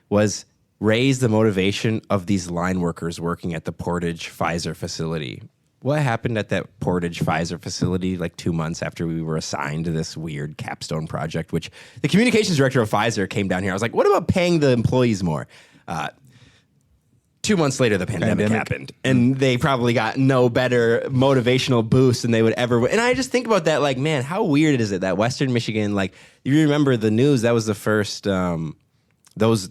was raise the motivation of these line workers working at the Portage Pfizer facility. What happened at that Portage Pfizer facility like 2 months after we were assigned to this weird capstone project, which the communications director of Pfizer came down here. I was like, what about paying the employees more? 2 months later, the pandemic happened, and they probably got no better motivational boost than they would ever. And I just think about that, like, man, how weird is it that Western Michigan, like, you remember the news, that was the first, those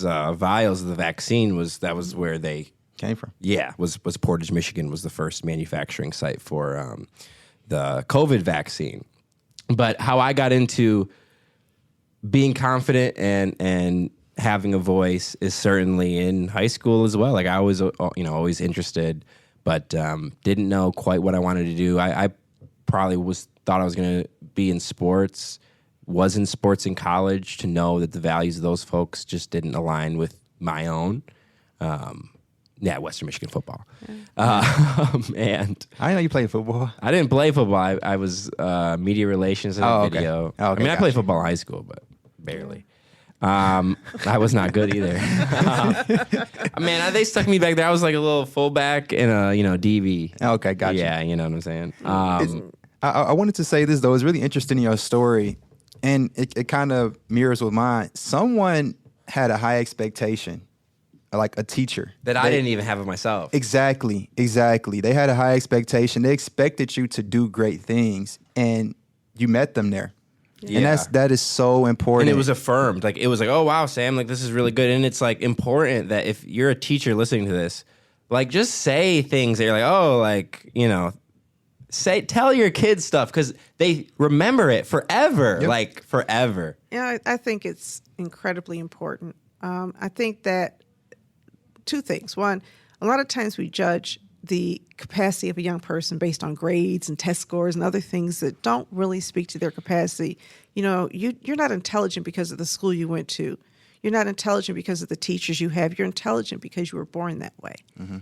vials of the vaccine that was where they came from. Yeah, was Portage, Michigan was the first manufacturing site for the COVID vaccine. But how I got into being confident and having a voice is certainly in high school as well. Like I was, always interested, but didn't know quite what I wanted to do. I probably thought I was going to be in sports, was in sports in college, to know that the values of those folks just didn't align with my own. Western Michigan football. And I know you played football. I didn't play football. I was media relations and video. Okay. Okay, I played football in high school, but barely. I was not good either. Man, they stuck me back there. I was like a little fullback and a DB. Okay, gotcha. Yeah, you know what I'm saying. I wanted to say this though. It's really interesting in your story, and it kind of mirrors with mine. Someone had a high expectation, like a teacher that I didn't even have of myself. Exactly. They had a high expectation. They expected you to do great things, and you met them there. Yeah. And that is so important. And it was affirmed. Like it was like, oh wow, Sam, like this is really good. And it's like important that if you're a teacher listening to this, like just say things that you're like, oh, like, tell your kids stuff because they remember it forever. Yep. Like forever. Yeah, I think it's incredibly important. I think that 2 things. One, a lot of times we judge the capacity of a young person based on grades and test scores and other things that don't really speak to their capacity. You're not intelligent because of the school you went to. You're not intelligent because of the teachers you have. You're intelligent because you were born that way. Mm-hmm.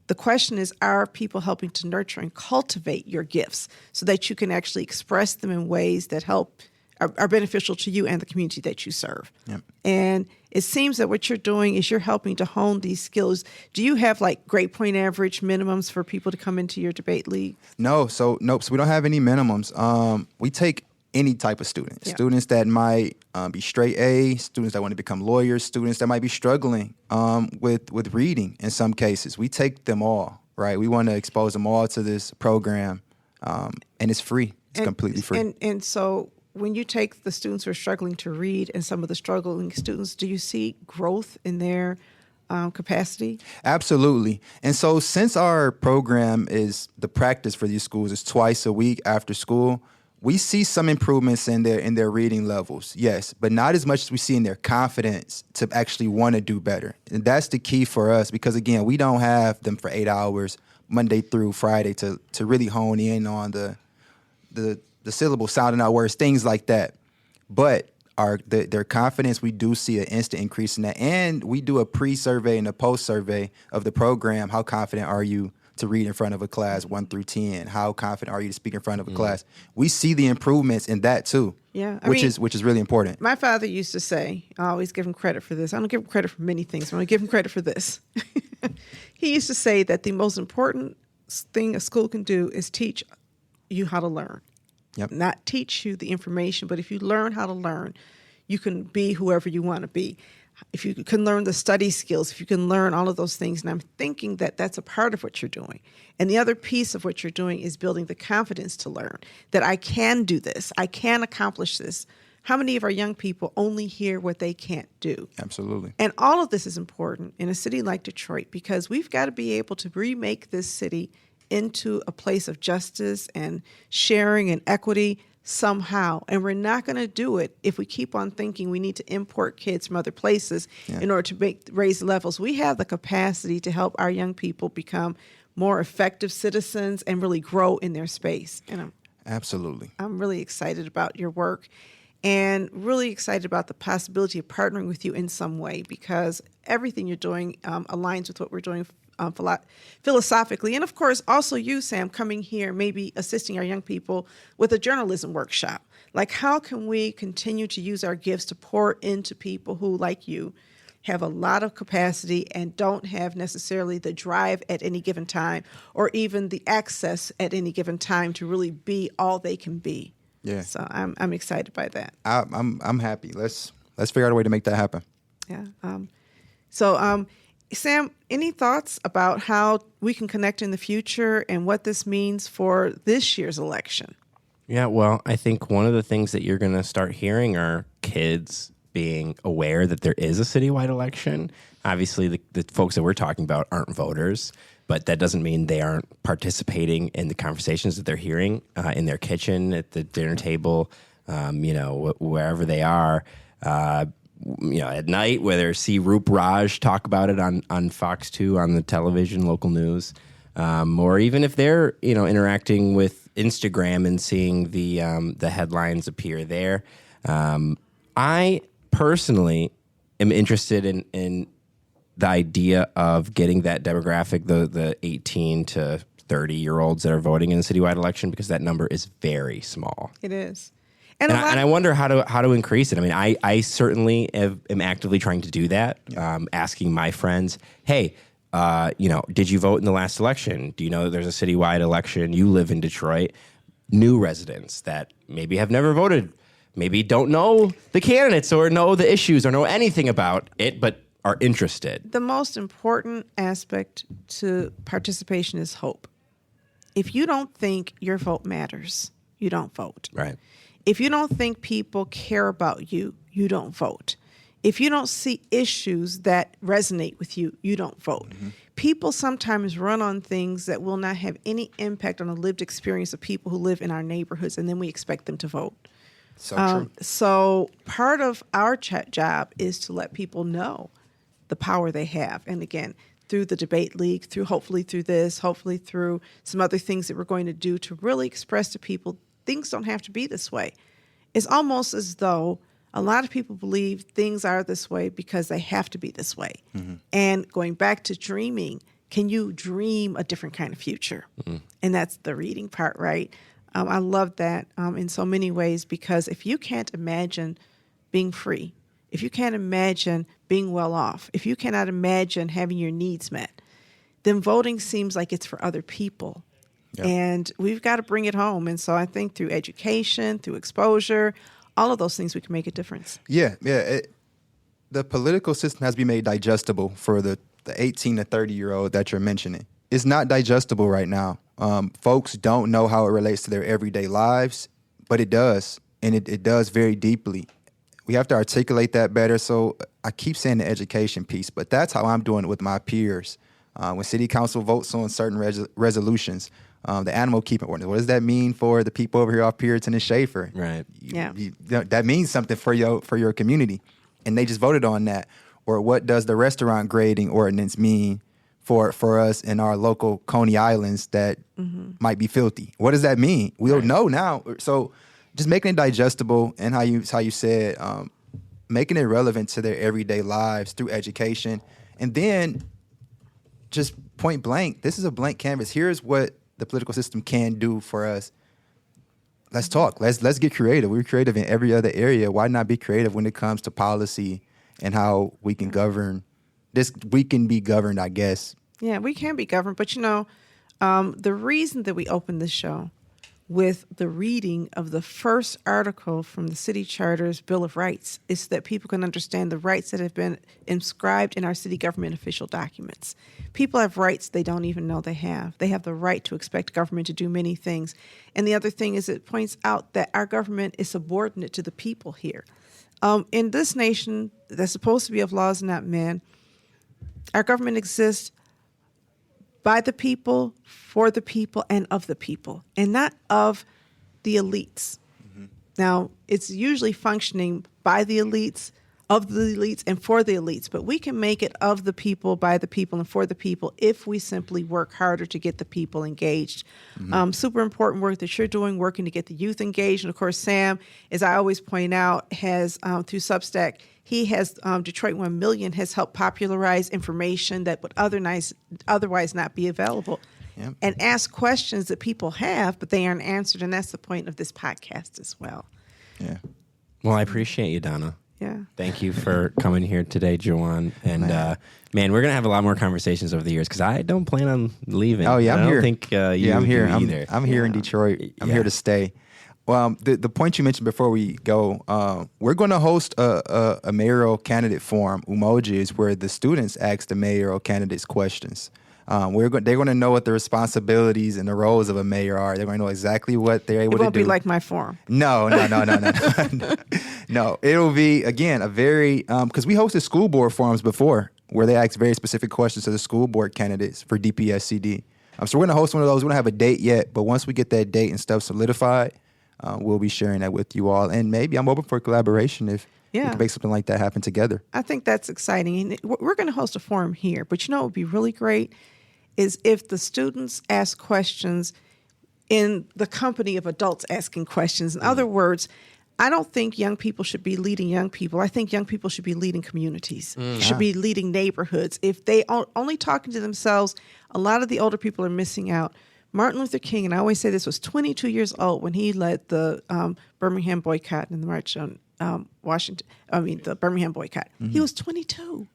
The question is, are people helping to nurture and cultivate your gifts so that you can actually express them in ways that help are beneficial to you and the community that you serve. Yep. And it seems that what you're doing is you're helping to hone these skills. Do you have like grade point average minimums for people to come into your debate league? No, so we don't have any minimums. We take any type of student. Yeah. Students that might be straight A, students that want to become lawyers, students that might be struggling with reading in some cases. We take them all, right? We want to expose them all to this program, and it's free. It's completely free. And so when you take the students who are struggling to read and some of the struggling students, do you see growth in their capacity? Absolutely. And so since our program is the practice for these schools is twice a week after school, we see some improvements in their reading levels, yes, but not as much as we see in their confidence to actually want to do better. And that's the key for us because, again, we don't have them for 8 hours Monday through Friday to really hone in on the syllable, sounding out words, things like that. But their confidence, we do see an instant increase in that. And we do a pre-survey and a post-survey of the program. How confident are you to read in front of a class 1 through 10? How confident are you to speak in front of a class? We see the improvements in that too. Yeah, which is really important. My father used to say, I always give him credit for this. I don't give him credit for many things, but I'm going to give him credit for this. He used to say that the most important thing a school can do is teach you how to learn. Yep. Not teach you the information, but if you learn how to learn, you can be whoever you want to be. If you can learn the study skills, if you can learn all of those things, and I'm thinking that that's a part of what you're doing. And the other piece of what you're doing is building the confidence to learn, that I can do this, I can accomplish this. How many of our young people only hear what they can't do? Absolutely. And all of this is important in a city like Detroit because we've got to be able to remake this city into a place of justice and sharing and equity somehow. And we're not going to do it if we keep on thinking we need to import kids from other places in order to raise levels. We have the capacity to help our young people become more effective citizens and really grow in their space. And Absolutely. I'm really excited about your work and really excited about the possibility of partnering with you in some way because everything you're doing aligns with what we're doing philosophically. And of course, also you, Sam, coming here, maybe assisting our young people with a journalism workshop. Like, how can we continue to use our gifts to pour into people who, like you, have a lot of capacity and don't have necessarily the drive at any given time or even the access at any given time to really be all they can be. Yeah. So I'm excited by that. I'm happy. Let's figure out a way to make that happen. Yeah. Sam, any thoughts about how we can connect in the future and what this means for this year's election? Yeah, well, I think one of the things that you're going to start hearing are kids being aware that there is a citywide election. Obviously, the folks that we're talking about aren't voters, but that doesn't mean they aren't participating in the conversations that they're hearing in their kitchen, at the dinner table, wherever they are. At night, whether see Roop Raj talk about it on Fox 2 on the television, local news, or even if they're interacting with Instagram and seeing the headlines appear there. I personally am interested in the idea of getting that demographic, the 18 to 30-year-olds that are voting in the citywide election, because that number is very small. It is. And I wonder how to increase it. I mean, I certainly am actively trying to do that, asking my friends, hey, did you vote in the last election? Do you know that there's a citywide election? You live in Detroit. New residents that maybe have never voted, maybe don't know the candidates or know the issues or know anything about it, but are interested. The most important aspect to participation is hope. If you don't think your vote matters, you don't vote. Right. If you don't think people care about you, you don't vote. If you don't see issues that resonate with you, you don't vote. Mm-hmm. People sometimes run on things that will not have any impact on the lived experience of people who live in our neighborhoods, and then we expect them to vote. So true. So part of our job is to let people know the power they have. And again, through the Debate League, hopefully through some other things that we're going to do to really express to people things don't have to be this way. It's almost as though a lot of people believe things are this way because they have to be this way. Mm-hmm. And going back to dreaming, can you dream a different kind of future? Mm-hmm. And that's the reading part, right? I love that in so many ways, because if you can't imagine being free, if you can't imagine being well off, if you cannot imagine having your needs met, then voting seems like it's for other people. Yep. And we've got to bring it home. And so I think through education, through exposure, all of those things, we can make a difference. Yeah. The political system has to be made digestible for the 18 to 30-year-old that you're mentioning. It's not digestible right now. Folks don't know how it relates to their everyday lives, but it does, and it does very deeply. We have to articulate that better. So I keep saying the education piece, but that's how I'm doing it with my peers. When city council votes on certain resolutions, the animal keeping ordinance, what does that mean for the people over here off Puritan and Schaefer? Right. That means something for your community, and they just voted on that. Or what does the restaurant grading ordinance mean for us in our local Coney Islands that might be filthy? What does that mean? We don't know now. So just making it digestible, and how you said, making it relevant to their everyday lives through education. And then just point blank, this is a blank canvas. Here's what the political system can do for us. Let's talk. Let's get creative. We're creative in every other area. Why not be creative when it comes to policy and how we can govern? We can be governed, I guess. Yeah, we can be governed. But, the reason that we opened this show with the reading of the first article from the City Charter's Bill of Rights is so that people can understand the rights that have been inscribed in our city government official documents. People have rights they don't even know they have. They have the right to expect government to do many things. And the other thing is it points out that our government is subordinate to the people here. In this nation that's supposed to be of laws and not men, our government exists by the people, for the people, and of the people, and not of the elites. Mm-hmm. Now, it's usually functioning by the elites, of the elites, and for the elites, but we can make it of the people, by the people, and for the people if we simply work harder to get the people engaged. Mm-hmm. Super important work that you're doing, working to get the youth engaged. And, of course, Sam, as I always point out, has, through Substack, he has, Detroit 1 Million has helped popularize information that would otherwise not be available. Yep. And ask questions that people have, but they aren't answered. And that's the point of this podcast as well. Yeah. Well, I appreciate you, Donna. Yeah. Thank you for coming here today, Jerjuan. And, man, we're going to have a lot more conversations over the years because I don't plan on leaving. Oh, yeah, I'm here. I don't think I'm here. either. I'm here in Detroit. I'm here to stay. Well, the point you mentioned before we go, we're going to host a mayoral candidate forum, Umoja, is where the students ask the mayoral candidates questions. They're going to know what the responsibilities and the roles of a mayor are. They're going to know exactly what they're able to do. It won't be like my forum. No. No, it'll be, again, a very, because we hosted school board forums before where they ask very specific questions to the school board candidates for DPSCD. So we're going to host one of those. We don't have a date yet, but once we get that date and stuff solidified, we'll be sharing that with you all. And maybe I'm open for collaboration if we can make something like that happen together. I think that's exciting. And we're going to host a forum here. But what would be really great is if the students ask questions in the company of adults asking questions. In other words, I don't think young people should be leading young people. I think young people should be leading communities, should be leading neighborhoods. If they only talking to themselves, a lot of the older people are missing out. Martin Luther King, and I always say this, was 22 years old when he led the Birmingham boycott and the March on the Birmingham boycott. Mm-hmm. He was 22.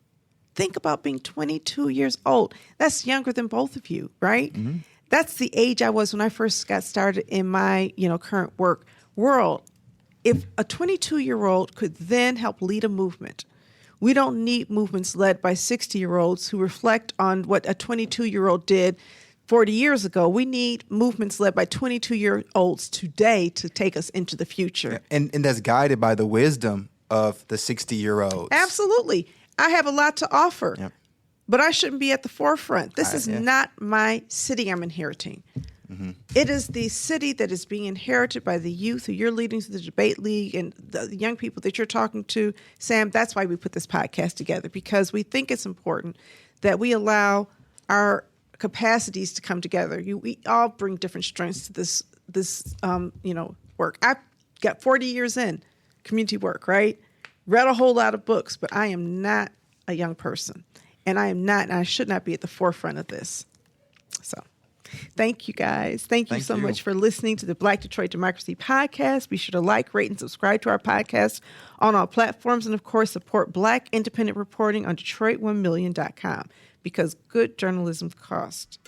Think about being 22 years old. That's younger than both of you, right? Mm-hmm. That's the age I was when I first got started in my current work world. If a 22-year-old could then help lead a movement, we don't need movements led by 60-year-olds who reflect on what a 22-year-old did 40 years ago. We need movements led by 22-year-olds today to take us into the future. And that's guided by the wisdom of the 60-year-olds. Absolutely. I have a lot to offer, but I shouldn't be at the forefront. This is not my city I'm inheriting. Mm-hmm. It is the city that is being inherited by the youth who you're leading through the debate league and the young people that you're talking to. Sam, that's why we put this podcast together, because we think it's important that we allow our capacities to come together. We all bring different strengths to this work. I got 40 years in community work, right? Read a whole lot of books, but I am not a young person, and I should not be at the forefront of this. So, Thank you, guys. Thank you so much for listening to the Black Detroit Democracy Podcast. Be sure to like, rate, and subscribe to our podcast on all platforms. And, of course, support Black independent reporting on Detroit1million.com because good journalism costs.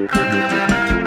Thank you.